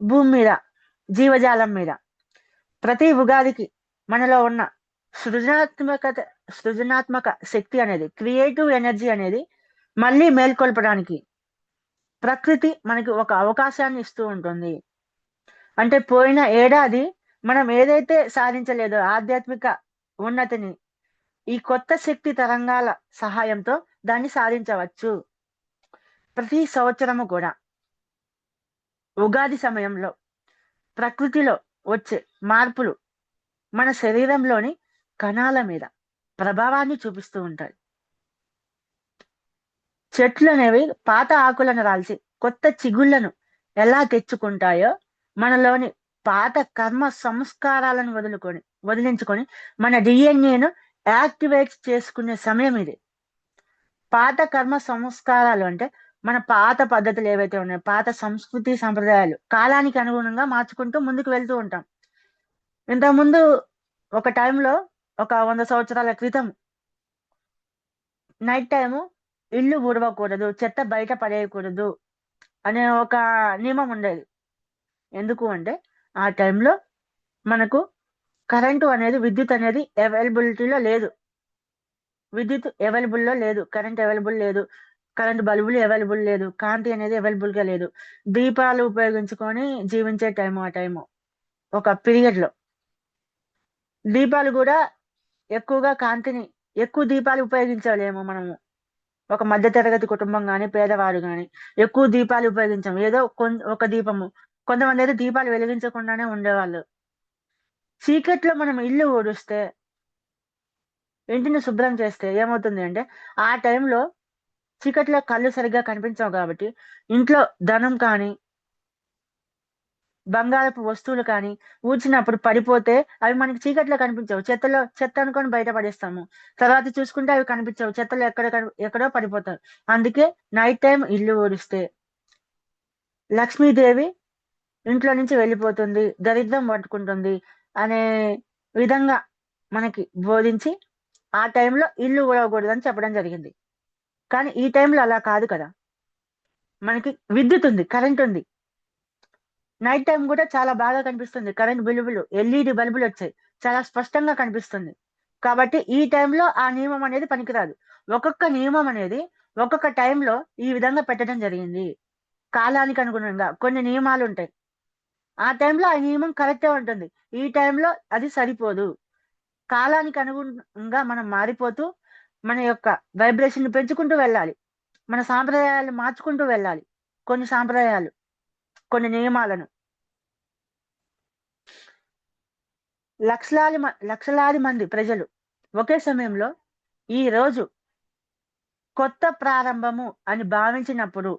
భూమి మీద, జీవజాలం మీద. ప్రతి ఉగాదికి మనలో ఉన్న సృజనాత్మక శక్తి అనేది, క్రియేటివ్ ఎనర్జీ అనేది మళ్ళీ మేల్కొల్పడానికి ప్రకృతి మనకి ఒక అవకాశాన్ని ఇస్తూ ఉంటుంది. అంటే పోయిన ఏడాది మనం ఏదైతే సాధించలేదో ఆధ్యాత్మిక ఉన్నతిని, ఈ కొత్త శక్తి తరంగాల సహాయంతో దాన్ని సాధించవచ్చు. ప్రతి సంవత్సరము కూడా ఉగాది సమయంలో ప్రకృతిలో వచ్చే మార్పులు మన శరీరంలోని కణాల మీద ప్రభావాన్ని చూపిస్తూ ఉంటాయి. చెట్లు అనేవి పాత ఆకులను రాల్చి కొత్త చిగుళ్లను ఎలా తెచ్చుకుంటాయో, మనలోని పాత కర్మ సంస్కారాలను వదిలించుకొని మన డిఎన్ఏను యాక్టివేట్ చేసుకునే సమయం ఇది. పాత కర్మ సంస్కారాలు అంటే మన పాత పద్ధతులు ఏవైతే ఉన్నాయో, పాత సంస్కృతి సంప్రదాయాలు కాలానికి అనుగుణంగా మార్చుకుంటూ ముందుకు వెళ్తూ ఉంటాం. ఇంతకుముందు ఒక టైంలో, ఒక 100 సంవత్సరాల క్రితం నైట్ టైము ఇల్లు ఊడవకూడదు, చెత్త బయట పడేయకూడదు అనే ఒక నియమం ఉండేది. ఎందుకు అంటే ఆ టైంలో మనకు కరెంటు అనేది, విద్యుత్ అనేది అవైలబిలిటీలో లేదు. విద్యుత్ అవైలబుల్లో లేదు, కరెంట్ అవైలబుల్ లేదు, కరెంట్ బల్బులు అవైలబుల్ లేదు, కాంతి అనేది అవైలబుల్గా లేదు. దీపాలు ఉపయోగించుకొని జీవించే టైము ఆ టైము. ఒక పీరియడ్లో దీపాలు కూడా ఎక్కువగా కాంతిని, ఎక్కువ దీపాలు ఉపయోగించలేము మనము. ఒక మధ్యతరగతి కుటుంబం కానీ, పేదవారు కానీ ఎక్కువ దీపాలు ఉపయోగించాము. ఏదో ఒక దీపము. కొంతమంది అయితే దీపాలు వెలిగించకుండానే ఉండేవాళ్ళు. చీకట్లో మనం ఇల్లు ఊడుస్తే, ఇంటిని శుభ్రం చేస్తే ఏమవుతుంది అంటే, ఆ టైంలో చీకట్లో కళ్ళు సరిగ్గా కనిపించవు కాబట్టి ఇంట్లో ధనం కానీ బంగారపు వస్తువులు కానీ ఊడ్చినప్పుడు పడిపోతే అవి మనకి చీకట్లో కనిపించవు. చెత్త అనుకొని బయట పడేస్తాము. తర్వాత చూసుకుంటే అవి కనిపించవు. చెత్తలో ఎక్కడో పడిపోతాయి. అందుకే నైట్ టైం ఇల్లు ఊడిస్తే లక్ష్మీదేవి ఇంట్లో నుంచి వెళ్ళిపోతుంది, దరిద్రం పట్టుకుంటుంది అనే విధంగా మనకి బోధించి ఆ టైంలో ఇల్లు ఊడవకూడదని చెప్పడం జరిగింది. కానీ ఈ టైంలో అలా కాదు కదా. మనకి విద్యుత్ ఉంది, కరెంట్ ఉంది. నైట్ టైం కూడా చాలా బాగా కనిపిస్తుంది. కరెంట్ బల్బులు, ఎల్ఈడి బల్బులు వచ్చాయి, చాలా స్పష్టంగా కనిపిస్తుంది. కాబట్టి ఈ టైంలో ఆ నియమం అనేది పనికిరాదు. ఒక్కొక్క నియమం అనేది ఒక్కొక్క టైంలో ఈ విధంగా పెట్టడం జరిగింది. కాలానికి అనుగుణంగా కొన్ని నియమాలు ఉంటాయి. ఆ టైంలో ఆ నియమం కరెక్టే ఉంటుంది. ఈ టైంలో అది సరిపోదు. కాలానికి అనుగుణంగా మనం మారిపోతూ మన యొక్క వైబ్రేషన్ పెంచుకుంటూ వెళ్ళాలి. మన సాంప్రదాయాలు మార్చుకుంటూ వెళ్ళాలి. కొన్ని సాంప్రదాయాలు, కొన్ని నియమాలను లక్షలాది మంది ప్రజలు ఒకే సమయంలో ఈ రోజు కొత్త ప్రారంభము అని భావించినప్పుడు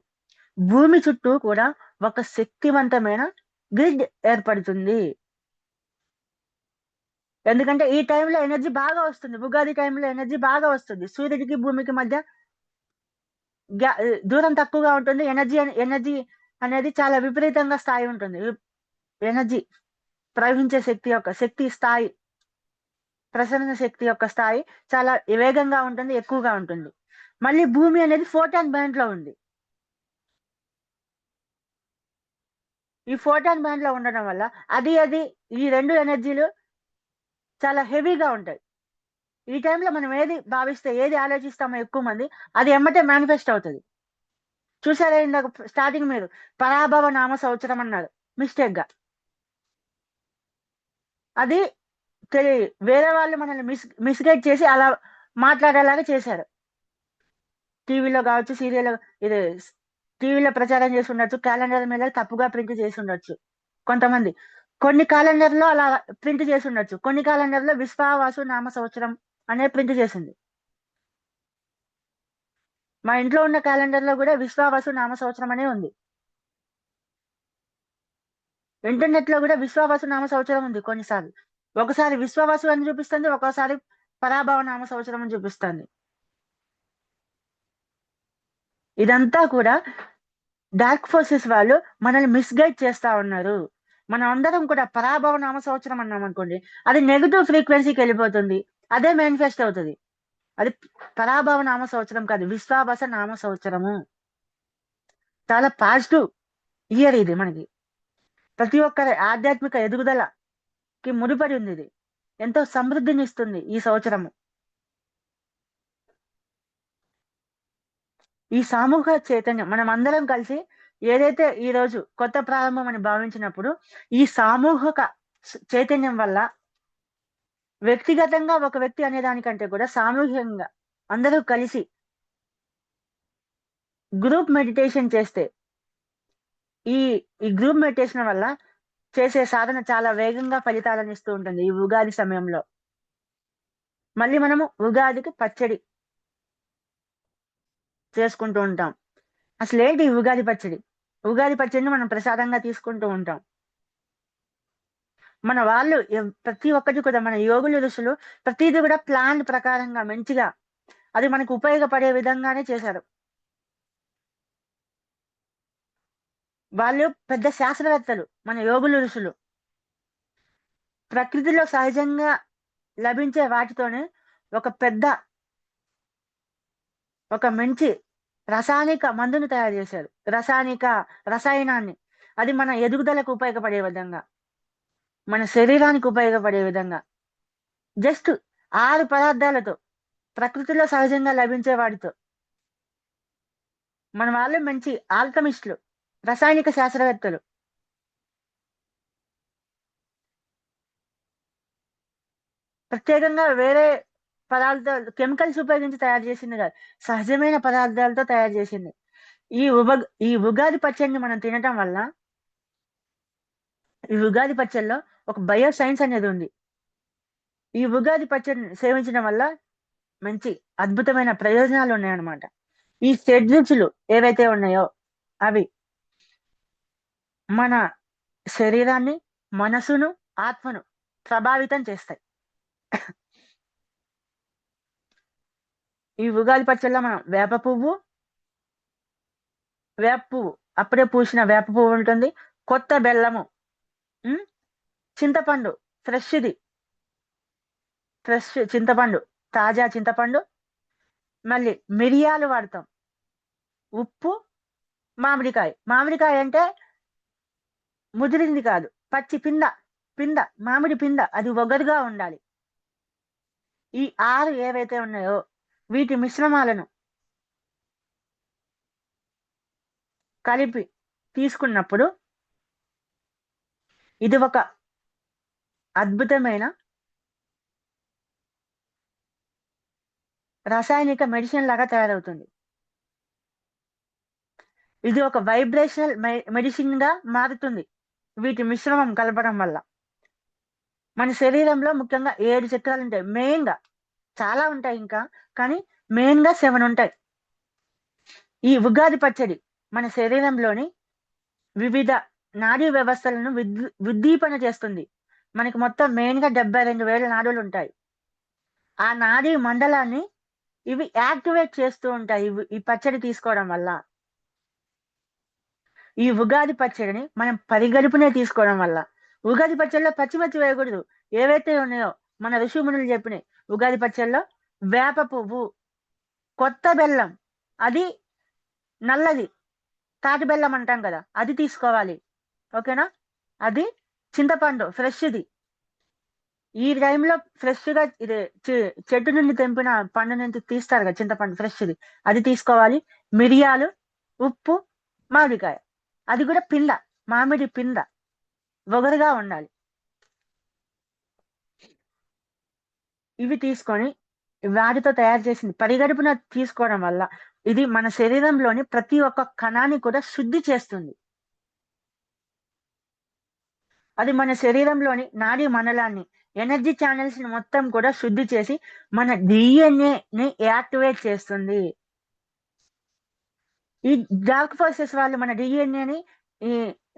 భూమి చుట్టూ కూడా ఒక శక్తివంతమైన గ్రిడ్ ఏర్పడుతుంది. ఎందుకంటే ఈ టైంలో ఎనర్జీ బాగా వస్తుంది. ఉగాది టైంలో ఎనర్జీ బాగా వస్తుంది. సూర్యుడికి భూమికి మధ్య దూరం తక్కువగా ఉంటుంది. ఎనర్జీ అనేది చాలా విపరీతంగా స్థాయి ఉంటుంది. ఎనర్జీ ప్రవహించే శక్తి స్థాయి, ప్రసరణ శక్తి యొక్క స్థాయి చాలా వేగంగా ఉంటుంది, ఎక్కువగా ఉంటుంది. మళ్ళీ భూమి అనేది ఫోటాన్ బ్యాండ్ లో ఉంది. ఈ ఫోటాన్ బ్యాండ్ లో ఉండడం వల్ల అది ఈ రెండు ఎనర్జీలు చాలా హెవీగా ఉంటాయి. ఈ టైంలో మనం ఏది భావిస్తే, ఏది ఆలోచిస్తామో ఎక్కువ మంది అది ఎమ్మటే మేనిఫెస్ట్ అవుతుంది. చూసారా, ఇందాక స్టార్టింగ్ మీరు పరాభవ నామ సంవత్సరం అన్నారు మిస్టేక్ గా. అది వేరే వాళ్ళు మనల్ని మిస్గైడ్ చేసి అలా మాట్లాడేలాగా చేశారు. టీవీలో కావచ్చు, టీవీలో ప్రచారం చేసి ఉండొచ్చు, క్యాలెండర్ మీద తప్పుగా ప్రింట్ చేసి ఉండొచ్చు. కొంతమంది కొన్ని క్యాలెండర్లో అలా ప్రింట్ చేసి ఉండొచ్చు. కొన్ని క్యాలెండర్లో విశ్వావాసు నామ సంవత్సరం అనే ప్రింట్ చేసింది. మా ఇంట్లో ఉన్న క్యాలెండర్లో కూడా విశ్వావాసు నామ సంవత్సరం అనే ఉంది. ఇంటర్నెట్ లో కూడా విశ్వావాసు నామ సంవత్సరం ఉంది. కొన్నిసార్లు ఒకసారి విశ్వావాసు అని చూపిస్తుంది, ఒక్కోసారి పరాభవ నామ సంవత్సరం అని చూపిస్తుంది. ఇదంతా కూడా డార్క్ ఫోర్సెస్ వాళ్ళు మనల్ని మిస్గైడ్ చేస్తా ఉన్నారు. మనం అందరం కూడా పరాభవ నామ సంవత్సరం అన్నాం అనుకోండి, అది నెగిటివ్ ఫ్రీక్వెన్సీకి వెళ్ళిపోతుంది, అదే మేనిఫెస్ట్ అవుతుంది. అది పరాభవ నామ సంవత్సరం కాదు, విశ్వావాస నామ సంవత్సరము. చాలా పాజిటివ్ ఇయర్ ఇది. మనకి ప్రతి ఒక్కరి ఆధ్యాత్మిక ఎదుగుదలకి ముడిపడి ఉంది. ఇది ఎంతో సమృద్ధిని ఇస్తుంది ఈ సంవత్సరము. ఈ సామూహిక చైతన్యం మనం అందరం కలిసి ఏదైతే ఈ రోజు కొత్త ప్రారంభం అని భావించినప్పుడు, ఈ సామూహిక చైతన్యం వల్ల వ్యక్తిగతంగా ఒక వ్యక్తి అనే దానికంటే కూడా సామూహికంగా అందరూ కలిసి గ్రూప్ మెడిటేషన్ చేస్తే, ఈ గ్రూప్ మెడిటేషన్ వల్ల చేసే సాధన చాలా వేగంగా ఫలితాలను ఇస్తూ ఉంటుంది. ఈ ఉగాది సమయంలో మళ్ళీ మనము ఉగాదికి పచ్చడి చేసుకుంటూ ఉంటాం. అసలు ఏంటి ఉగాది పచ్చడి? ఉగాది పచ్చడిని మనం ప్రసాదంగా తీసుకుంటూ ఉంటాం. మన వాళ్ళు ప్రతి ఒక్కటి కూడా, మన యోగులు ఋషులు ప్రతిదీ కూడా ప్లాన్ ప్రకారంగా మంచిగా అది మనకు ఉపయోగపడే విధంగానే చేశారు. వాళ్ళు పెద్ద శాస్త్రవేత్తలు, మన యోగులు ఋషులు. ప్రకృతిలో సహజంగా లభించే వాటితోనే ఒక మంచి రసాయనిక మందును తయారు చేశారు. రసాయనాన్ని అది మన ఎదుగుదలకు ఉపయోగపడే విధంగా, మన శరీరానికి ఉపయోగపడే విధంగా జస్ట్ 6 పదార్థాలతో, ప్రకృతిలో సహజంగా లభించే వాటితో మన వాళ్ళు మంచి ఆల్కమిస్టులు, రసాయనిక శాస్త్రవేత్తలు. ప్రత్యేకంగా వేరే పదార్థాలు, కెమికల్స్ ఉపయోగించి తయారు చేసింది కాదు, సహజమైన పదార్థాలతో తయారు చేసింది. ఈ ఉగాది పచ్చడిని మనం తినటం వల్ల, ఈ ఉగాది పచ్చడిలో ఒక బయో సైన్స్ అనేది ఉంది. ఈ ఉగాది పచ్చడిని సేవించడం వల్ల మంచి అద్భుతమైన ప్రయోజనాలు ఉన్నాయన్నమాట. ఈ షడ్రుచులు ఏవైతే ఉన్నాయో అవి మన శరీరాన్ని, మనసును, ఆత్మను ప్రభావితం చేస్తాయి. ఈ ఉగాది పచ్చడిలో మనం వేప పువ్వు అప్పుడే పూసిన వేప పువ్వు ఉంటుంది, కొత్త బెల్లము, చింతపండు, ఫ్రెష్ చింతపండు, తాజా చింతపండు, మళ్ళీ మిరియాలు వాడతాం, ఉప్పు, మామిడికాయ అంటే ముదిరింది కాదు, పచ్చి పింద మామిడి పింద, అది ఒగరుగా ఉండాలి. ఈ 6 ఏవైతే ఉన్నాయో వీటి మిశ్రమాలను కలిపి తీసుకున్నప్పుడు ఇది ఒక అద్భుతమైన రాసాయనిక మెడిసిన్ లాగా తయారవుతుంది. ఇది ఒక వైబ్రేషనల్ మెడిసిన్ గా మారుతుంది వీటి మిశ్రమం కలపడం వల్ల. మన శరీరంలో ముఖ్యంగా 7 చక్రాలు ఉంటాయి. మెయిన్ గా చాలా ఉంటాయి ఇంకా, కానీ మెయిన్ గా 7 ఉంటాయి. ఈ ఉగాది పచ్చడి మన శరీరంలోని వివిధ నాడీ వ్యవస్థలను ఉద్దీపన చేస్తుంది. మనకి మొత్తం మెయిన్ గా 72,000 నాడులు ఉంటాయి. ఆ నాడీ మండలాన్ని ఇవి యాక్టివేట్ చేస్తూ ఉంటాయి ఈ పచ్చడి తీసుకోవడం వల్ల. ఈ ఉగాది పచ్చడిని మనం పరిగడుపునే తీసుకోవడం వల్ల. ఉగాది పచ్చడిలో పచ్చిమిర్చి వేయకూడదు. ఏవైతే ఉన్నాయో మన ఋషిమునులు చెప్పినాయి. ఉగాది పచ్చడిలో వేప పువ్వు, కొత్త బెల్లం, అది నల్లది, తాటి బెల్లం అంటాం కదా, అది తీసుకోవాలి. ఓకేనా? అది చింతపండు ఫ్రెష్ది. ఈ టైంలో ఫ్రెష్ గా ఇది చెట్టు నుండి తెంపిన పండు నుంచి తీస్తారు కదా చింతపండు ఫ్రెష్ది, అది తీసుకోవాలి. మిరియాలు, ఉప్పు, మామిడికాయ, అది కూడా మామిడి పింద ఒగరుగా ఉండాలి. ఇవి తీసుకొని వాటితో తయారు చేసింది పరిగడుపున తీసుకోవడం వల్ల ఇది మన శరీరంలోని ప్రతి ఒక్క కణాన్ని కూడా శుద్ధి చేస్తుంది. అది మన శరీరంలోని నాడీ మండలాన్ని, ఎనర్జీ ఛానల్స్ ని మొత్తం కూడా శుద్ధి చేసి మన డిఎన్ఏని యాక్టివేట్ చేస్తుంది. ఈ డార్క్ ఫోర్సెస్ వాళ్ళు మన డిఎన్ఏని ఈ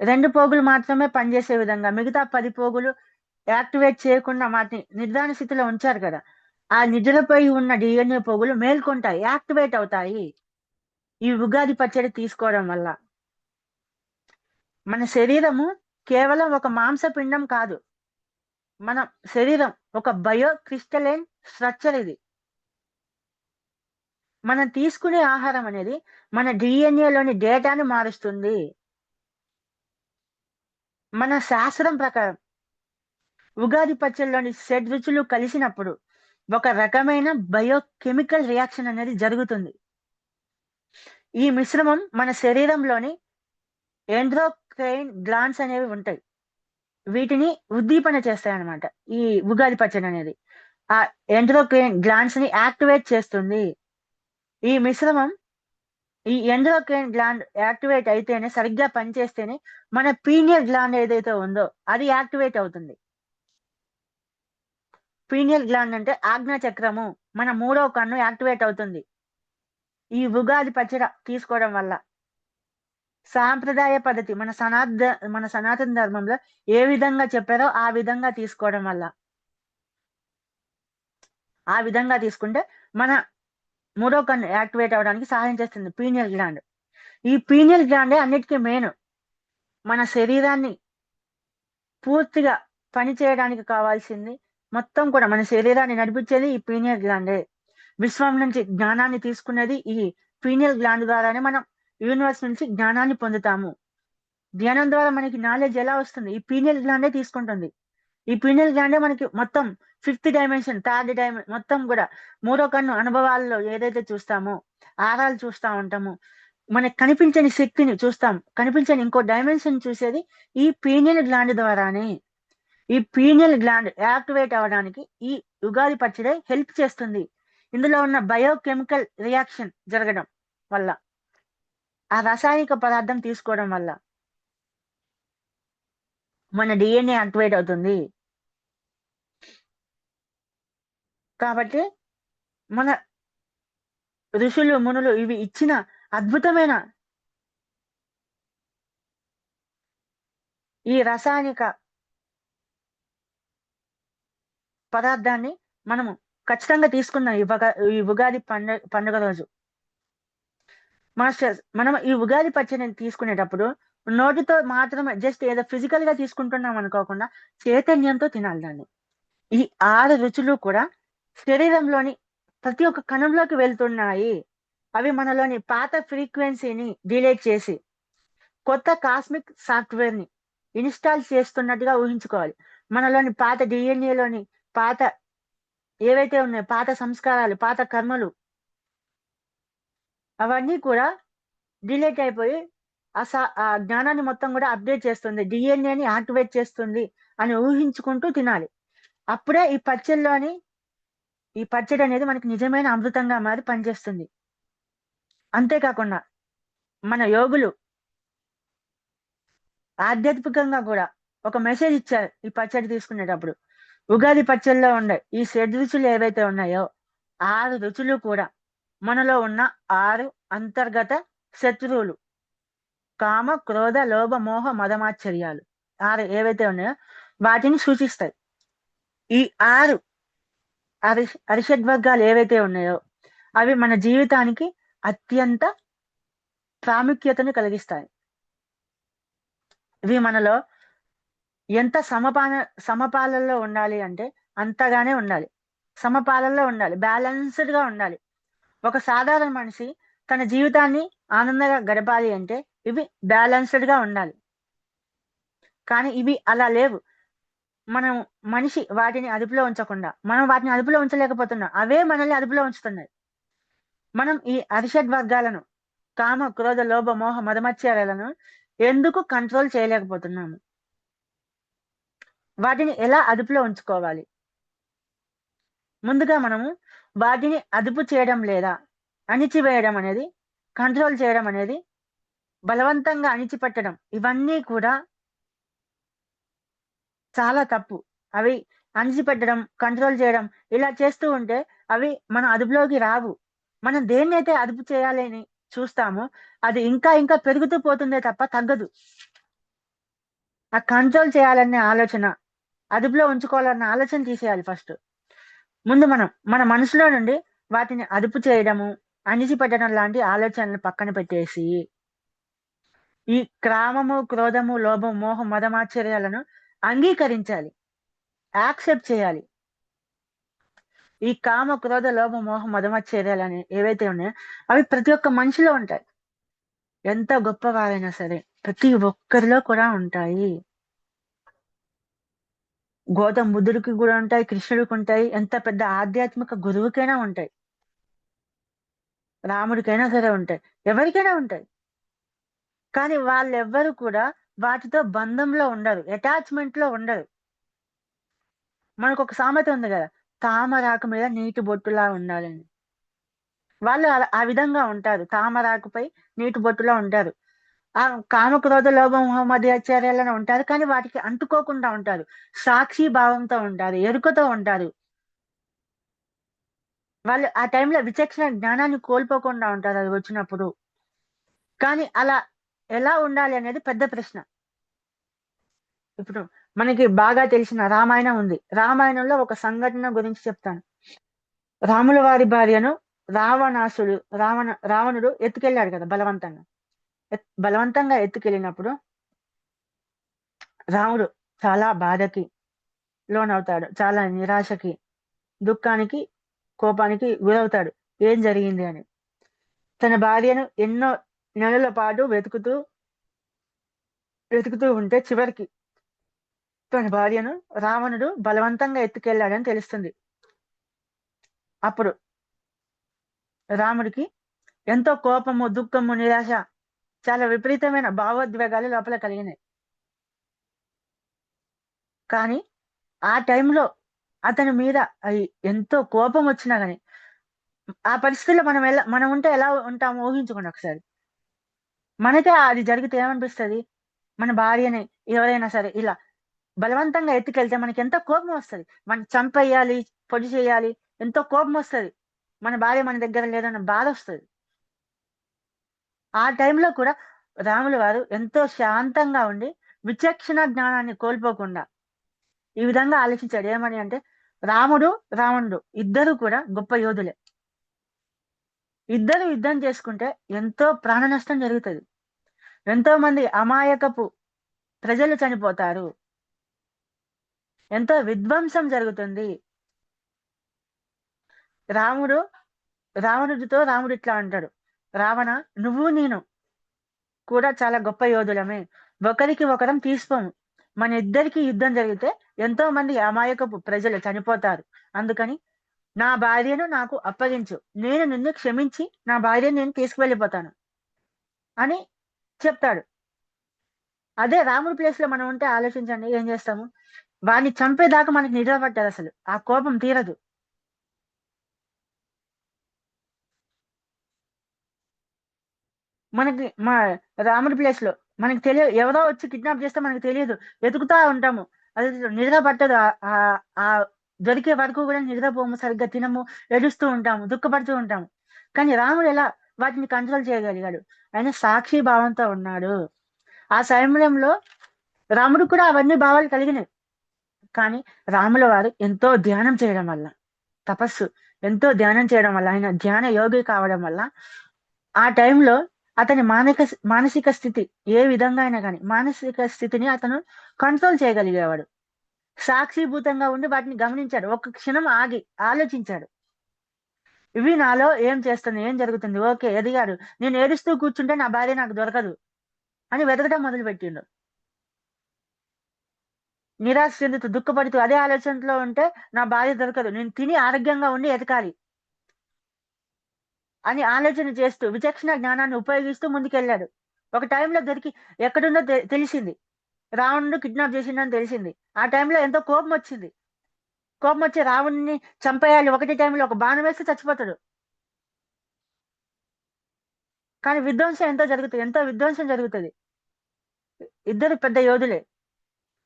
2 పోగులు మాత్రమే పనిచేసే విధంగా మిగతా 10 పోగులు యాక్టివేట్ చేయకుండా వాటిని నిద్రాణ స్థితిలో ఉంచారు కదా, ఆ నిద్రపోయి ఉన్న డిఎన్ఏ పోగులు మేల్కొంటాయి, యాక్టివేట్ అవుతాయి ఈ ఉగాది పచ్చడి తీసుకోవడం వల్ల. మన శరీరము కేవలం ఒక మాంసపిండం కాదు, మన శరీరం ఒక బయో క్రిస్టలైన్ స్ట్రక్చర్. ఇది మనం తీసుకునే ఆహారం అనేది మన డిఎన్ఏలోని డేటాని మారుస్తుంది. మన శాస్త్రం ప్రకారం ఉగాది పచ్చడిలోని షడ్రుచులు కలిసినప్పుడు ఒక రకమైన బయోకెమికల్ రియాక్షన్ అనేది జరుగుతుంది. ఈ మిశ్రమం మన శరీరంలోని ఎండ్రోక్రైన్ గ్లాండ్స్ అనేవి ఉంటాయి, వీటిని ఉద్దీపన చేస్తాయి అన్నమాట. ఈ ఉగాది పచ్చడి అనేది ఆ ఎండ్రోక్రైన్ గ్లాండ్స్ ని యాక్టివేట్ చేస్తుంది. ఈ మిశ్రమం ఈ ఎండ్రోక్రైన్ గ్లాండ్ యాక్టివేట్ అయితేనే, సరిగ్గా పనిచేస్తేనే మన పీనియల్ గ్లాండ్ ఏదైతే ఉందో అది యాక్టివేట్ అవుతుంది. పీనియల్ గ్లాండ్ అంటే ఆజ్ఞా చక్రము, మన 3వ కన్ను యాక్టివేట్ అవుతుంది ఈ ఉగాది పచ్చడి తీసుకోవడం వల్ల. సాంప్రదాయ పద్ధతి మన సనాతన ధర్మంలో ఏ విధంగా చెప్పారో ఆ విధంగా తీసుకోవడం వల్ల, ఆ విధంగా తీసుకుంటే మన 3వ కన్ను యాక్టివేట్ అవడానికి సహాయం చేస్తుంది పీనియల్ గ్లాండ్. ఈ పీనియల్ గ్లాండే అన్నిటికీ మెయిన్. మన శరీరాన్ని పూర్తిగా పని చేయడానికి కావాల్సింది మొత్తం కూడా మన శరీరాన్ని నడిపించేది ఈ పీనియల్ గ్లాండే. విశ్వం నుంచి జ్ఞానాన్ని తీసుకునేది ఈ పీనియల్ గ్లాండ్ ద్వారానే. మనం యూనివర్స్ నుంచి జ్ఞానాన్ని పొందుతాము. ధ్యానం ద్వారా మనకి నాలెడ్జ్ ఎలా వస్తుంది? ఈ పీనియల్ గ్లాండే తీసుకుంటుంది. ఈ పీనియల్ గ్లాండే మనకి మొత్తం 5th డైమెన్షన్, 3rd డైమెన్షన్ మొత్తం కూడా 3వ కన్ను అనుభవాల్లో ఏదైతే చూస్తామో, ఆరాలు చూస్తూ ఉంటాము, మనకు కనిపించని శక్తిని చూస్తాం, కనిపించని ఇంకో డైమెన్షన్ చూసేది ఈ పీనియల్ గ్లాండ్ ద్వారానే. ఈ పీనియల్ గ్లాండ్ యాక్టివేట్ అవ్వడానికి ఈ ఉగాది పచ్చడి హెల్ప్ చేస్తుంది. ఇందులో ఉన్న బయోకెమికల్ రియాక్షన్ జరగడం వల్ల, ఆ రాసాయనిక పదార్థం తీసుకోవడం వల్ల మన డిఎన్ఏ యాక్టివేట్ అవుతుంది. కాబట్టి మన ఋషులు మునులు ఇవి ఇచ్చిన అద్భుతమైన ఈ రసాయనిక పదార్థాన్ని మనము ఖచ్చితంగా తీసుకున్నాం ఈ ఉగాది పండుగ రోజు. మాస్టర్స్, మనం ఈ ఉగాది పచ్చడిని తీసుకునేటప్పుడు నోటితో మాత్రమే జస్ట్ ఏదో ఫిజికల్ గా తీసుకుంటున్నాం అనుకోకుండా చైతన్యంతో తినాలి దాన్ని. ఈ 6 రుచులు కూడా శరీరంలోని ప్రతి ఒక్క కణంలోకి వెళ్తున్నాయి. అవి మనలోని పాత ఫ్రీక్వెన్సీని డిలీట్ చేసి కొత్త కాస్మిక్ సాఫ్ట్వేర్ ని ఇన్స్టాల్ చేస్తున్నట్టుగా ఊహించుకోవాలి. మనలోని పాత డిఎన్ఏలోని పాత ఏవైతే ఉన్నాయో పాత సంస్కారాలు, పాత కర్మలు అవన్నీ కూడా డిలీట్ అయిపోయి ఆ జ్ఞానాన్ని మొత్తం కూడా అప్డేట్ చేస్తుంది, డిఎన్ఏని యాక్టివేట్ చేస్తుంది అని ఊహించుకుంటూ తినాలి. అప్పుడే ఈ పచ్చడి అనేది మనకి నిజమైన అమృతంగా మారి పనిచేస్తుంది. అంతేకాకుండా మన యోగులు ఆధ్యాత్మికంగా కూడా ఒక మెసేజ్ ఇచ్చారు ఈ పచ్చడి తీసుకునేటప్పుడు. ఉగాది పచ్చడిలో ఉండే ఈ 7 రుచులు ఏవైతే ఉన్నాయో 6 రుచులు కూడా మనలో ఉన్న 6 అంతర్గత శత్రువులు, కామ, క్రోధ, లోభ, మోహ, మదమాశ్చర్యాలు 6 ఏవైతే ఉన్నాయో వాటిని సూచిస్తాయి. ఈ 6 అరిషడ్వర్గాలు ఏవైతే ఉన్నాయో అవి మన జీవితానికి అత్యంత ప్రాముఖ్యతను కలిగిస్తాయి. ఇవి మనలో ఎంత సమపాలనలో ఉండాలి అంటే అంతగానే ఉండాలి. సమపాలనలో ఉండాలి, బ్యాలెన్స్డ్ గా ఉండాలి. ఒక సాధారణ మనిషి తన జీవితాన్ని ఆనందంగా గడపాలి అంటే ఇవి బ్యాలెన్స్డ్ గా ఉండాలి. కానీ ఇవి అలా లేవు. మనిషి వాటిని అదుపులో ఉంచకుండా మనం వాటిని అదుపులో ఉంచలేకపోతున్నాం, అవే మనల్ని అదుపులో ఉంచుతున్నాయి. మనం ఈ అరిషడ్ వర్గాలను కామ, క్రోధ, లోభ, మోహ, మదమత్సర్యాలను ఎందుకు కంట్రోల్ చేయలేకపోతున్నాము? వాటిని ఎలా అదుపులో ఉంచుకోవాలి? ముందుగా మనము వాటిని అదుపు చేయడం లేదా అణిచివేయడం అనేది, కంట్రోల్ చేయడం అనేది, బలవంతంగా అణిచిపెట్టడం ఇవన్నీ కూడా చాలా తప్పు. అవి అణిచిపెట్టడం, కంట్రోల్ చేయడం ఇలా చేస్తూ ఉంటే అవి మన అదుపులోకి రావు. మనం దేన్నైతే అదుపు చేయాలని చూస్తామో అది ఇంకా ఇంకా పెరుగుతూ పోతుందే తప్ప తగ్గదు. ఆ కంట్రోల్ చేయాలనే ఆలోచన, అదుపులో ఉంచుకోవాలన్న ఆలోచన తీసేయాలి ఫస్ట్. ముందు మన మనసులో నుండి వాటిని అదుపు చేయడము, అణిచిపెట్టడం లాంటి ఆలోచనలు పక్కన పెట్టేసి ఈ కామము, క్రోధము, లోభం, మోహం, మదమాశ్చర్యాలను అంగీకరించాలి, యాక్సెప్ట్ చేయాలి. ఈ కామ, క్రోధ, లోభ, మోహ, మదమత్సర్యాలని ఏవైతే ఉన్నాయో అవి ప్రతి ఒక్క మనిషిలో ఉంటాయి. ఎంత గొప్పవారైనా సరే ప్రతి ఒక్కరిలో కూడా ఉంటాయి. గౌతమ బుద్ధుడికి కూడా ఉంటాయి, కృష్ణుడికి ఉంటాయి, ఎంత పెద్ద ఆధ్యాత్మిక గురువుకైనా ఉంటాయి, రాముడికైనా సరే ఉంటాయి, ఎవరికైనా ఉంటాయి. కానీ వాళ్ళెవ్వరు కూడా వాటితో బంధంలో ఉండరు, అటాచ్మెంట్ లో ఉండరు. మనకు ఒక సామెత ఉంది కదా, తామరాకు మీద నీటి బొట్టులా ఉండాలని. వాళ్ళు ఆ విధంగా ఉంటారు, తామరాకుపై నీటి బొట్టులో ఉంటారు. ఆ కామక్రోధ లోభం మధ్యాచార్యాలను ఉంటారు, కానీ వాటికి అంటుకోకుండా ఉంటారు, సాక్షి భావంతో ఉంటారు, ఎరుకతో ఉంటారు. వాళ్ళు ఆ టైంలో విచక్షణ జ్ఞానాన్ని కోల్పోకుండా ఉంటారు అది వచ్చినప్పుడు. కానీ అలా ఎలా ఉండాలి అనేది పెద్ద ప్రశ్న. ఇప్పుడు మనకి బాగా తెలిసిన రామాయణం ఉంది. రామాయణంలో ఒక సంఘటన గురించి చెప్తాను. రాముల వారి భార్యను రావణుడు ఎత్తుకెళ్ళాడు కదా బలవంతంగా ఎత్తుకెళ్ళినప్పుడు రాముడు చాలా బాధకి లోనవుతాడు, చాలా నిరాశకి, దుఃఖానికి, కోపానికి గురవుతాడు. ఏం జరిగింది అని తన భార్యను ఎన్నో నెలల పాటు వెతుకుతూ ఉంటే చివరికి తన భార్యను రావణుడు బలవంతంగా ఎత్తుకెళ్ళాడని తెలుస్తుంది. అప్పుడు రాముడికి ఎంతో కోపము, దుఃఖము, నిరాశ, చాలా విపరీతమైన భావోద్వేగాలు లోపల కలిగినాయి. కానీ ఆ టైంలో అతని మీద ఎంతో కోపం వచ్చినా కానీ ఆ పరిస్థితుల్లో మనం ఉంటే ఎలా ఉంటామో ఊహించుకోండి ఒకసారి. మనకే అది జరిగితే ఏమనిపిస్తుంది? మన భార్యని ఎవరైనా సరే ఇలా బలవంతంగా ఎత్తుకెళ్తే మనకి ఎంతో కోపం వస్తుంది. మనం చంపేయాలి, పొడి చేయాలి, ఎంతో కోపం వస్తుంది. మన భార్య మన దగ్గర లేదన్న బాధ వస్తుంది. ఆ టైంలో కూడా రాముల వారు ఎంతో శాంతంగా ఉండి విచక్షణ జ్ఞానాన్ని కోల్పోకుండా ఈ విధంగా ఆలోచించాడు. ఏమని అంటే రాముడు రావణుడు ఇద్దరు కూడా గొప్ప యోధులే. ఇద్దరు యుద్ధం చేసుకుంటే ఎంతో ప్రాణ నష్టం జరుగుతుంది. ఎంతో మంది అమాయకపు ప్రజలు చనిపోతారు. ఎంతో విధ్వంసం జరుగుతుంది. రావణుడితో రాముడు ఇట్లా అంటాడు, రావణ, నువ్వు నేను కూడా చాలా గొప్ప యోధులమే. ఒకరికి ఒకరం తీసుకోము. మన ఇద్దరికి యుద్ధం జరిగితే ఎంతో మంది అమాయకపు ప్రజలు చనిపోతారు. అందుకని నా భార్యను నాకు అప్పగించు, నేను నిన్ను క్షమించి నా భార్యను నేను తీసుకువెళ్ళిపోతాను అని చెప్తాడు. అదే రాముడి ప్లేస్ లో మనం ఉంటే ఆలోచించండి, ఏం చేస్తాము? వాడిని చంపేదాకా మనకి నిద్ర పట్టదు, అసలు ఆ కోపం తీరదు. మనకి మా రాముడి ప్లేస్ లో మనకి తెలియదు, ఎవరో వచ్చి కిడ్నాప్ చేస్తే మనకి తెలియదు, వెతుకుతా ఉంటాము. అది నిద్ర పట్టదు. ఆ దొరికే వరకు కూడా నిద్రపోము, సరిగ్గా తినము, ఏడుస్తూ ఉంటాము, దుఃఖపడుతూ ఉంటాము. కానీ రాముడు ఎలా వాటిని కంట్రోల్ చేయగలిగాడు? ఆయన సాక్షి భావంతో ఉన్నాడు. ఆ సమయంలో రాముడు కూడా అవన్నీ భావాలు కలిగినాయి. కానీ రాముల వారు ఎంతో ధ్యానం చేయడం వల్ల, తపస్సు ఎంతో ధ్యానం చేయడం వల్ల, ఆయన ధ్యాన యోగి కావడం వల్ల ఆ టైంలో అతని మానసిక స్థితి ఏ విధంగా అయినా కానీ మానసిక స్థితిని అతను కంట్రోల్ చేయగలిగేవాడు. సాక్షిభూతంగా ఉండి వాటిని గమనించాడు. ఒక్క క్షణం ఆగి ఆలోచించాడు, ఇవి నాలో ఏం చేస్తుంది, ఏం జరుగుతుంది? ఓకే, ఎదిగాడు. నేను ఏడుస్తూ కూర్చుంటే నా భార్య నాకు దొరకదు అని వెతకడం మొదలు పెట్టిండు. నిరాశ చెందుతూ దుఃఖపడుతూ అదే ఆలోచనలో ఉంటే నా భార్య దొరకదు, నేను తిని ఆరోగ్యంగా ఉండి ఎతకాలి అని ఆలోచన చేస్తూ విచక్షణ జ్ఞానాన్ని ఉపయోగిస్తూ ముందుకెళ్ళాడు. ఒక టైంలో దొరికి ఎక్కడుందో తెలిసింది, రావణుడు కిడ్నాప్ చేసిండని తెలిసింది. ఆ టైంలో ఎంతో కోపం వచ్చింది. కోపం వచ్చి రావణుని చంపేయాలి, ఒకటి టైంలో ఒక బాణం వేస్తే చచ్చిపోతాడు. కానీ విధ్వంసం ఎంతో విధ్వంసం జరుగుతుంది. ఇద్దరు పెద్ద యోధులే,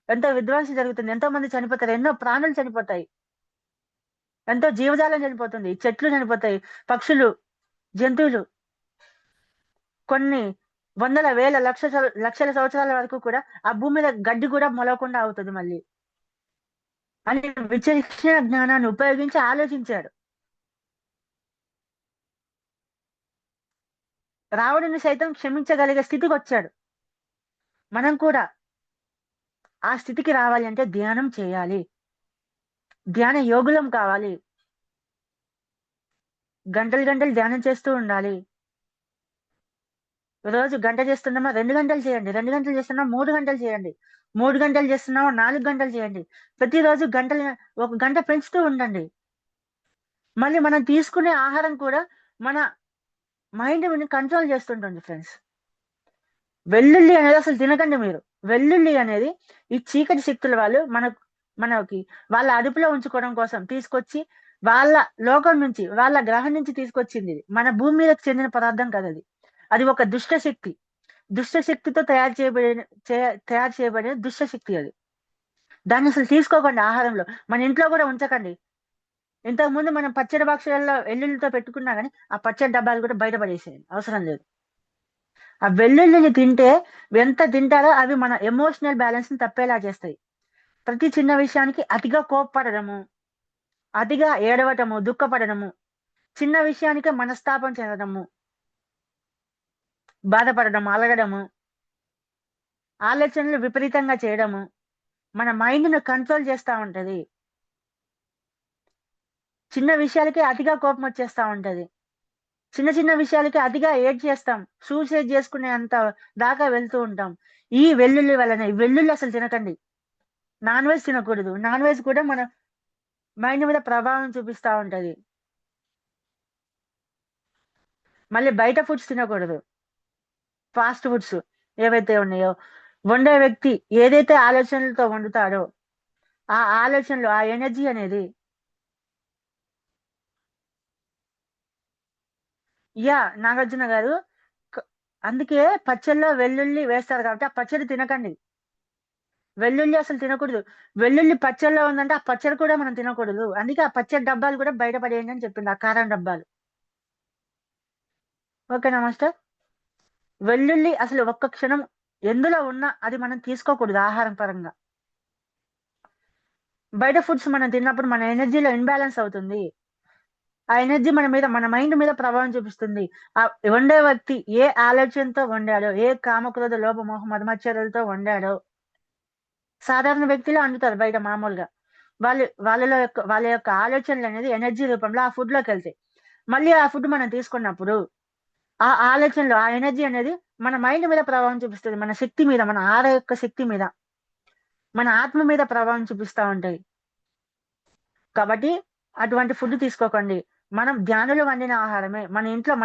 ఎంతో విధ్వంసం జరుగుతుంది. ఎంతో మంది చనిపోతారు, ఎన్నో ప్రాణులు చనిపోతాయి, ఎంతో జీవజాలం చనిపోతుంది, చెట్లు చనిపోతాయి, పక్షులు, జంతువులు. కొన్ని వందల వేల లక్షల సంవత్సరాల వరకు కూడా ఆ భూమి మీద గడ్డి కూడా మొలవకుండా అవుతుంది మళ్ళీ అని విచక్షణ జ్ఞానాన్ని ఉపయోగించి ఆలోచించాడు. రావణుని సైతం క్షమించగలిగే స్థితికి వచ్చాడు. మనం కూడా ఆ స్థితికి రావాలి అంటే ధ్యానం చేయాలి, ధ్యాన యోగులం కావాలి. గంటలు గంటలు ధ్యానం చేస్తూ ఉండాలి. రోజు గంట చేస్తున్నామా 2 గంటలు చేయండి, 2 గంటలు చేస్తున్నామా 3 గంటలు చేయండి, 3 గంటలు చేస్తున్నామా 4 గంటలు చేయండి. ప్రతిరోజు ఒక గంట పెంచుతూ ఉండండి. మళ్ళీ మనం తీసుకునే ఆహారం కూడా మన మైండ్ కంట్రోల్ చేస్తుంటుంది ఫ్రెండ్స్. వెల్లుల్లి అనేది అసలు తినకండి మీరు. వెల్లుల్లి అనేది ఈ చీకటి శక్తుల వాళ్ళు మనకి వాళ్ళ అదుపులో ఉంచుకోవడం కోసం తీసుకొచ్చి వాళ్ళ లోకం నుంచి, వాళ్ళ గ్రహం నుంచి తీసుకొచ్చింది. ఇది మన భూమి మీదకి చెందిన పదార్థం కదా అది. అది ఒక దుష్ట శక్తితో తయారు చేయబడిన దుష్ట శక్తి అది. దాన్ని అసలు తీసుకోకండి ఆహారంలో, మన ఇంట్లో కూడా ఉంచకండి. ఇంతకు ముందు మనం పచ్చడి బాక్సులలో వెల్లుల్లితో పెట్టుకున్నా కానీ ఆ పచ్చడి డబ్బాలు కూడా బయటపడేసేయండి, అవసరం లేదు. ఆ వెల్లుల్లిని తింటే ఎంత తింటారో అవి మన ఎమోషనల్ బ్యాలెన్స్ ని తప్పేలా చేస్తాయి. ప్రతి చిన్న విషయానికి అతిగా కోప్పడము, అతిగా ఏడవటము, దుఃఖపడము, చిన్న విషయానికే మనస్తాపం చెందడము, బాధపడడం, అలగడము, ఆలోచనలు విపరీతంగా చేయడము మన మైండ్ ను కంట్రోల్ చేస్తా ఉంటది. చిన్న విషయాలకే అతిగా కోపం వచ్చేస్తా ఉంటది. చిన్న చిన్న విషయాలకి అతిగా ఏడ్ చేస్తాం, సూసైడ్ చేసుకునే అంత దాకా వెళ్తూ ఉంటాం. ఈ వెల్లుల్లి వలన. వెల్లుల్లి అసలు తినకండి. నాన్ వెజ్ తినకూడదు. నాన్ వెజ్ కూడా మన మైండ్ మీద ప్రభావం చూపిస్తా ఉంటది. మళ్ళీ బయట ఫుడ్స్ తినకూడదు. ఫాస్ట్ ఫుడ్స్ ఏవైతే ఉన్నాయో, వండే వ్యక్తి ఏదైతే ఆలోచనలతో వండుతాడో ఆ ఆలోచనలు, ఆ ఎనర్జీ అనేది నాగార్జున గారు అందుకే పచ్చళ్ళలో వెల్లుల్లి వేస్తారు కాబట్టి ఆ పచ్చడి తినకండి. వెల్లుల్లి అసలు తినకూడదు. వెల్లుల్లి పచ్చడిలో ఉందంటే ఆ పచ్చడి కూడా మనం తినకూడదు. అందుకే ఆ పచ్చడి డబ్బాలు కూడా బయట పడేయండి అని చెప్పింది, ఆ కారం డబ్బాలు. ఓకేనా మాస్టర్? వెల్లుల్లి అసలు ఒక్క క్షణం ఎందులో ఉన్నా అది మనం తీసుకోకూడదు ఆహారం పరంగా. బయట ఫుడ్స్ మనం తిన్నప్పుడు మన ఎనర్జీలో ఇన్బ్యాలెన్స్ అవుతుంది. ఆ ఎనర్జీ మన మైండ్ మీద ప్రభావం చూపిస్తుంది. ఆ వండే వ్యక్తి ఏ ఆలోచనతో వండాడో, ఏ కామక్రోధ లోభ మోహ మదమచ్చరులతో వండాడో సాధారణ వ్యక్తిలో అందుతారు బయట మామూలుగా. వాళ్ళ యొక్క ఆలోచనలు అనేది ఎనర్జీ రూపంలో ఆ ఫుడ్ లోకి వెళ్తాయి. మళ్ళీ ఆ ఫుడ్ మనం తీసుకున్నప్పుడు ఆ ఆలోచనలు, ఆ ఎనర్జీ అనేది మన మైండ్ మీద ప్రభావం చూపిస్తుంది. మన శక్తి మీద, మన యొక్క శక్తి మీద, మన ఆత్మ మీద ప్రభావం చూపిస్తా ఉంటాయి. కాబట్టి అటువంటి ఫుడ్ తీసుకోకండి. మనం ధ్యానులు వండిన ఆహారమే, మన ఇంట్లో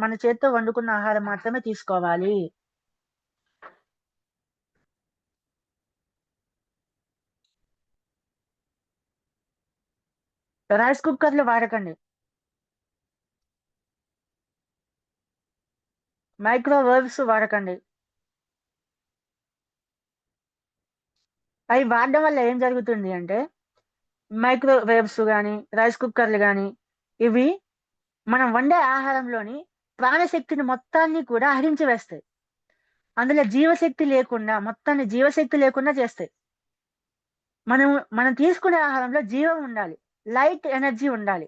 మన చేత్తో వండుకున్న ఆహారం మాత్రమే తీసుకోవాలి. రైస్ కుక్కర్లు వాడకండి. మైక్రోవేవ్స్ వాడకండి. అవి వాడడం వల్ల ఏం జరుగుతుంది అంటే, మైక్రోవేవ్స్ కానీ రైస్ కుక్కర్లు కానీ ఇవి మనం వండే ఆహారంలోని ప్రాణశక్తిని మొత్తాన్ని కూడా హరించి వేస్తాయి. అందులో జీవశక్తి లేకుండా చేస్తాయి. మనం తీసుకునే ఆహారంలో జీవం ఉండాలి, లైట్ ఎనర్జీ ఉండాలి.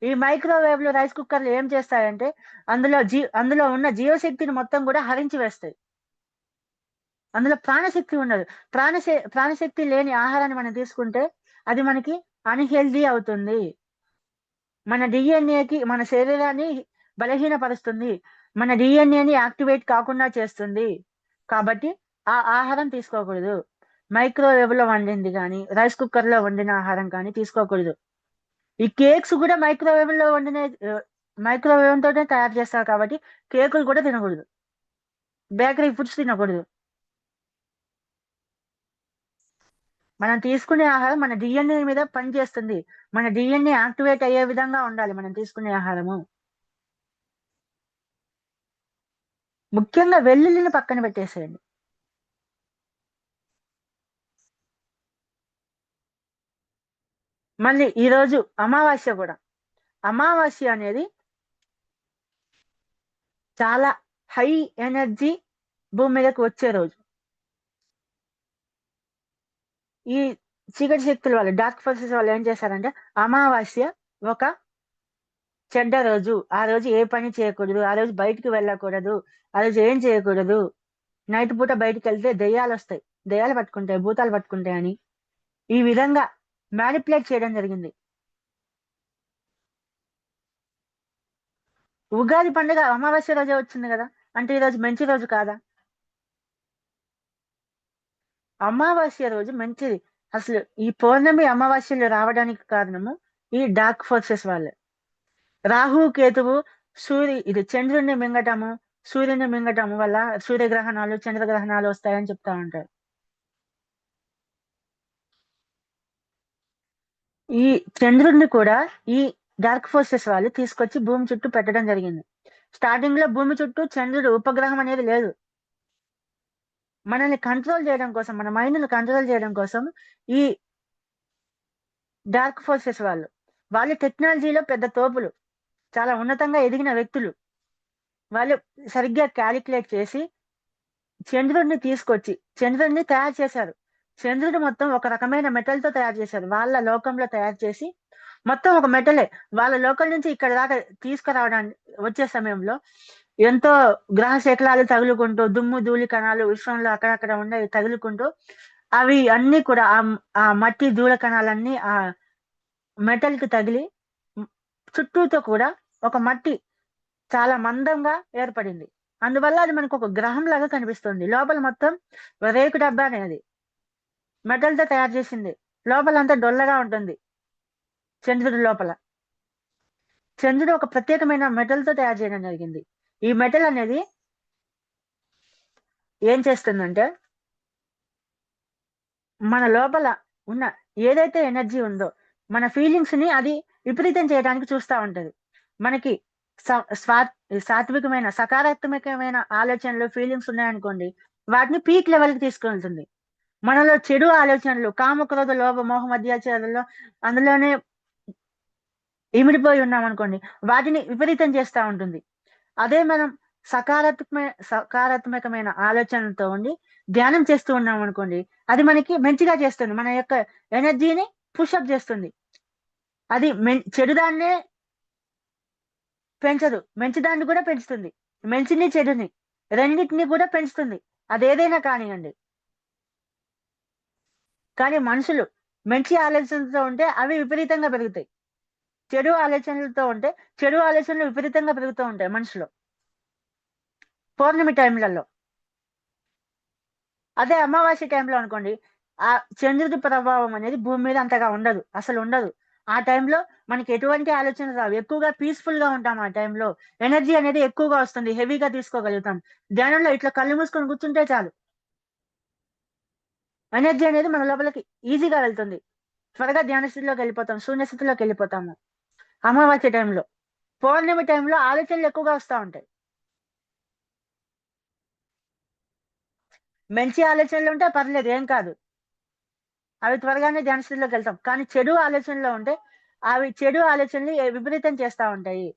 ఈ మైక్రోవేవ్లు, రైస్ కుక్కర్లు ఏం చేస్తాయంటే అందులో ఉన్న జీవశక్తిని మొత్తం కూడా హరించి వేస్తాయి. అందులో ప్రాణశక్తి ఉండదు. ప్రాణశక్తి లేని ఆహారాన్ని మనం తీసుకుంటే అది మనకి అన్హెల్దీ అవుతుంది. మన డిఎన్ఏకి, మన శరీరాన్ని బలహీనపరుస్తుంది. మన డిఎన్ఏని యాక్టివేట్ కాకుండా చేస్తుంది. కాబట్టి ఆ ఆహారం తీసుకోకూడదు. మైక్రోవేవ్ లో వండింది కానీ, రైస్ కుక్కర్ లో వండిన ఆహారం కానీ తీసుకోకూడదు. ఈ కేక్స్ కూడా మైక్రోవేవ్ తోనే తయారు చేస్తారు కాబట్టి కేకులు కూడా తినకూడదు. బేకరీ ఫుడ్స్ తినకూడదు. మనం తీసుకునే ఆహారం మన డిఎన్ఏ మీద పనిచేస్తుంది. మన డిఎన్ఏ యాక్టివేట్ అయ్యే విధంగా ఉండాలి మనం తీసుకునే ఆహారము. ముఖ్యంగా వెల్లుల్లిని పక్కన పెట్టేసేయండి. మళ్ళీ ఈరోజు అమావాస్య కూడా. అమావాస్య అనేది చాలా హై ఎనర్జీ భూమి మీదకి వచ్చే రోజు. ఈ చీకటి శక్తుల వాళ్ళు, డార్క్ ఫోర్సెస్ వాళ్ళు ఏం చేశారంటే, అమావాస్య ఒక చెడ్డ రోజు, ఆ రోజు ఏ పని చేయకూడదు, ఆ రోజు బయటికి వెళ్ళకూడదు, ఆ రోజు ఏం చేయకూడదు, నైట్ పూట బయటికి వెళ్తే దెయ్యాలు వస్తాయి, దెయ్యాలు పట్టుకుంటాయి, భూతాలు పట్టుకుంటాయి అని ఈ విధంగా మ్యానిపులేట్ చేయడం జరిగింది. ఉగాది పండుగ అమావాస్య రోజే వచ్చింది కదా, అంటే ఈ రోజు మంచి రోజు కాదా? అమావాస్య రోజు మంచిది. అసలు ఈ పౌర్ణమి అమావాస్యలు రావడానికి కారణము ఈ డార్క్ ఫోర్సెస్ వాళ్ళే. రాహు కేతువు చంద్రుడిని మింగటము, సూర్యుని మింగటము వల్ల సూర్యగ్రహణాలు, చంద్రగ్రహణాలు వస్తాయని చెప్తా ఉంటారు. ఈ చంద్రుడిని కూడా ఈ డార్క్ ఫోర్సెస్ వాళ్ళు తీసుకొచ్చి భూమి చుట్టూ పెట్టడం జరిగింది. స్టార్టింగ్ లో భూమి చుట్టూ చంద్రుడు ఉపగ్రహం అనేది లేదు. మనల్ని కంట్రోల్ చేయడం కోసం, మన మైండ్ ని కంట్రోల్ చేయడం కోసం ఈ డార్క్ ఫోర్సెస్ వాళ్ళు టెక్నాలజీలో పెద్ద తోపులు, చాలా ఉన్నతంగా ఎదిగిన వ్యక్తులు. వాళ్ళు సరిగ్గా క్యాలిక్యులేట్ చేసి చంద్రుడిని తీసుకొచ్చి చంద్రుడిని తయారు చేశారు. చంద్రుడు మొత్తం ఒక రకమైన మెటల్ తో తయారు చేశారు. వాళ్ళ లోకంలో తయారు చేసి మొత్తం ఒక మెటలే వాళ్ళ లోకల్ నుంచి ఇక్కడ దాకా తీసుకురావడానికి వచ్చే సమయంలో ఎంతో గ్రహ శకలాలు తగులుకుంటూ, దుమ్ము ధూళి కణాలు విశ్వంలో అక్కడక్కడ ఉండే తగులుకుంటూ, అవి అన్ని కూడా ఆ మట్టి ధూళ కణాలన్నీ ఆ మెటల్ కి తగిలి చుట్టూతో కూడా ఒక మట్టి చాలా మందంగా ఏర్పడింది. అందువల్ల అది మనకు ఒక గ్రహం లాగా కనిపిస్తుంది. లోపల మొత్తం రేకు డబ్బా అనేది మెటల్ తో తయారు చేసింది. లోపలంతా డొల్లగా ఉంటుంది. చంద్రుడి లోపల చంద్రుడు ఒక ప్రత్యేకమైన మెటల్ తో తయారు చేయడం జరిగింది. ఈ మెటల్ అనేది ఏం చేస్తుందంటే, మన లోపల ఉన్న ఏదైతే ఎనర్జీ ఉందో మన ఫీలింగ్స్ ని అది విపరీతం చేయడానికి చూస్తూ ఉంటది. మనకి సాత్వికమైన, సకారాత్మకమైన ఆలోచనలు, ఫీలింగ్స్ ఉన్నాయనుకోండి, వాటిని పీక్ లెవెల్కి తీసుకెళ్తుంది. మనలో చెడు ఆలోచనలు, కామక్రోధ లోభ మోహ మధ్యాచారాల్లో అందులోనే ఇమిడిపోయి ఉన్నాం అనుకోండి, వాటిని విపరీతం చేస్తూ ఉంటుంది. అదే మనం సకారాత్మకమైన ఆలోచనలతో ఉండి ధ్యానం చేస్తూ ఉన్నాం అనుకోండి, అది మనకి మంచిగా చేస్తుంది. మన యొక్క ఎనర్జీని పుషప్ చేస్తుంది. అది చెడుదాన్నే పెంచదు, మంచిదాన్ని కూడా పెంచుతుంది. మంచిని చెడుని రెండింటిని కూడా పెంచుతుంది. అదేదైనా కానివ్వండి. కానీ మనుషులు మంచి ఆలోచనలతో ఉంటే అవి విపరీతంగా పెరుగుతాయి. చెడు ఆలోచనలతో ఉంటే చెడు ఆలోచనలు విపరీతంగా పెరుగుతూ ఉంటాయి మనుషులు పౌర్ణమి టైంలలో. అదే అమావాస్య టైంలో అనుకోండి, ఆ చంద్రుడి ప్రభావం అనేది భూమి మీద అంతగా ఉండదు, అసలు ఉండదు. ఆ టైంలో మనకి ఎటువంటి ఆలోచన రావు, ఎక్కువగా పీస్ఫుల్ గా ఉంటాం. ఆ టైంలో ఎనర్జీ అనేది ఎక్కువగా వస్తుంది, హెవీగా తీసుకోగలుగుతాం. ధ్యానంలో ఇట్లా కళ్ళు మూసుకొని కూర్చుంటే చాలు, ఎనర్జీ అనేది మన లోపలికి ఈజీగా వెళ్తుంది. త్వరగా ధ్యాన స్థితిలోకి వెళ్ళిపోతాం, శూన్య స్థితిలోకి వెళ్ళిపోతాము. అమావాస్య టైంలో, పౌర్ణమి టైంలో ఆలోచనలు ఎక్కువగా వస్తూ ఉంటాయి. మంచి ఆలోచనలు ఉంటే పర్లేదు, ఏం కాదు, అవి త్వరగానే ధ్యాన స్థితిలోకి వెళ్తాం. కానీ చెడు ఆలోచనలో ఉంటే అవి చెడు ఆలోచనలు విపరీతం చేస్తూ ఉంటాయి.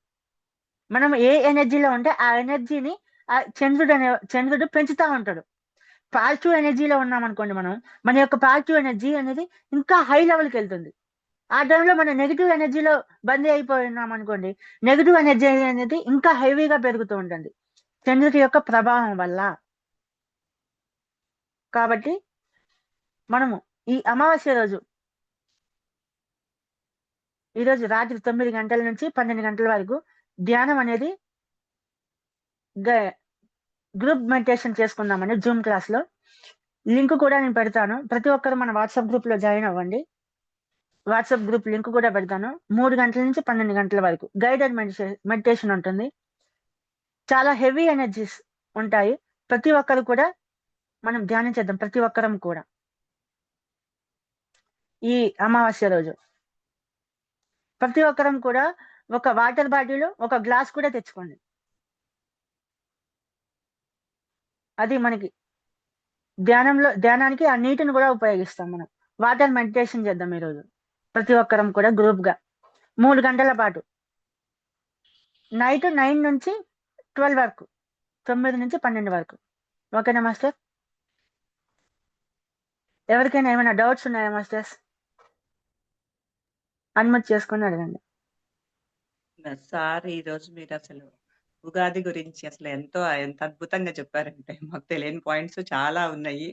మనం ఏ ఎనర్జీలో ఉంటే ఆ ఎనర్జీని ఆ చంద్రుడు పెంచుతూ ఉంటాడు. పాజిటివ్ ఎనర్జీలో ఉన్నాం అనుకోండి, మన యొక్క పాజిటివ్ ఎనర్జీ అనేది ఇంకా హై లెవెల్కి వెళ్తుంది. ఆ టైంలో మనం నెగిటివ్ ఎనర్జీలో బందీ అయిపోయి ఉన్నాం అనుకోండి, నెగిటివ్ ఎనర్జీ అనేది ఇంకా హెవీగా పెరుగుతూ ఉంటుంది చంద్రుడి యొక్క ప్రభావం వల్ల. కాబట్టి మనము ఈ అమావాస్య రోజు, ఈరోజు రాత్రి 9 గంటల నుంచి 12 గంటల వరకు ధ్యానం అనేది గ్రూప్ మెడిటేషన్ చేసుకుందామని జూమ్ క్లాస్ లో లింక్ కూడా నేను పెడతాను. ప్రతి ఒక్కరు మన వాట్సాప్ గ్రూప్ లో జాయిన్ అవ్వండి. వాట్సాప్ గ్రూప్ లింక్ కూడా పెడతాను. 3 గంటల నుంచి 12 గంటల వరకు గైడెడ్ మెడిటేషన్ ఉంటుంది. చాలా హెవీ ఎనర్జీస్ ఉంటాయి. ప్రతి ఒక్కరు కూడా మనం ధ్యానం చేద్దాం, ప్రతి ఒక్కరం కూడా. ఈ అమావాస్య రోజు ప్రతి ఒక్కరం కూడా ఒక వాటర్ బాటిల్, ఒక గ్లాస్ కూడా తెచ్చుకోండి. అది మనకి ధ్యానానికి ఆ నీటిని కూడా ఉపయోగిస్తాం. మనం వాటర్ మెడిటేషన్ చేద్దాం ఈరోజు ప్రతి ఒక్కరం కూడా గ్రూప్ గా 3 గంటల పాటు, నైట్ 9 నుంచి 12 వరకు, 9 నుంచి 12 వరకు. ఓకేనా మాస్టర్? ఎవరికైనా ఏమైనా డౌట్స్ ఉన్నాయా మాస్టర్స్? అనుమతి చేసుకుని అడగండి.
సార్, ఈ రోజు మీరు అసలు ఉగాది గురించి అసలు ఎంత అద్భుతంగా చెప్పారంటే, మాకు తెలియని పాయింట్స్ చాలా ఉన్నాయి.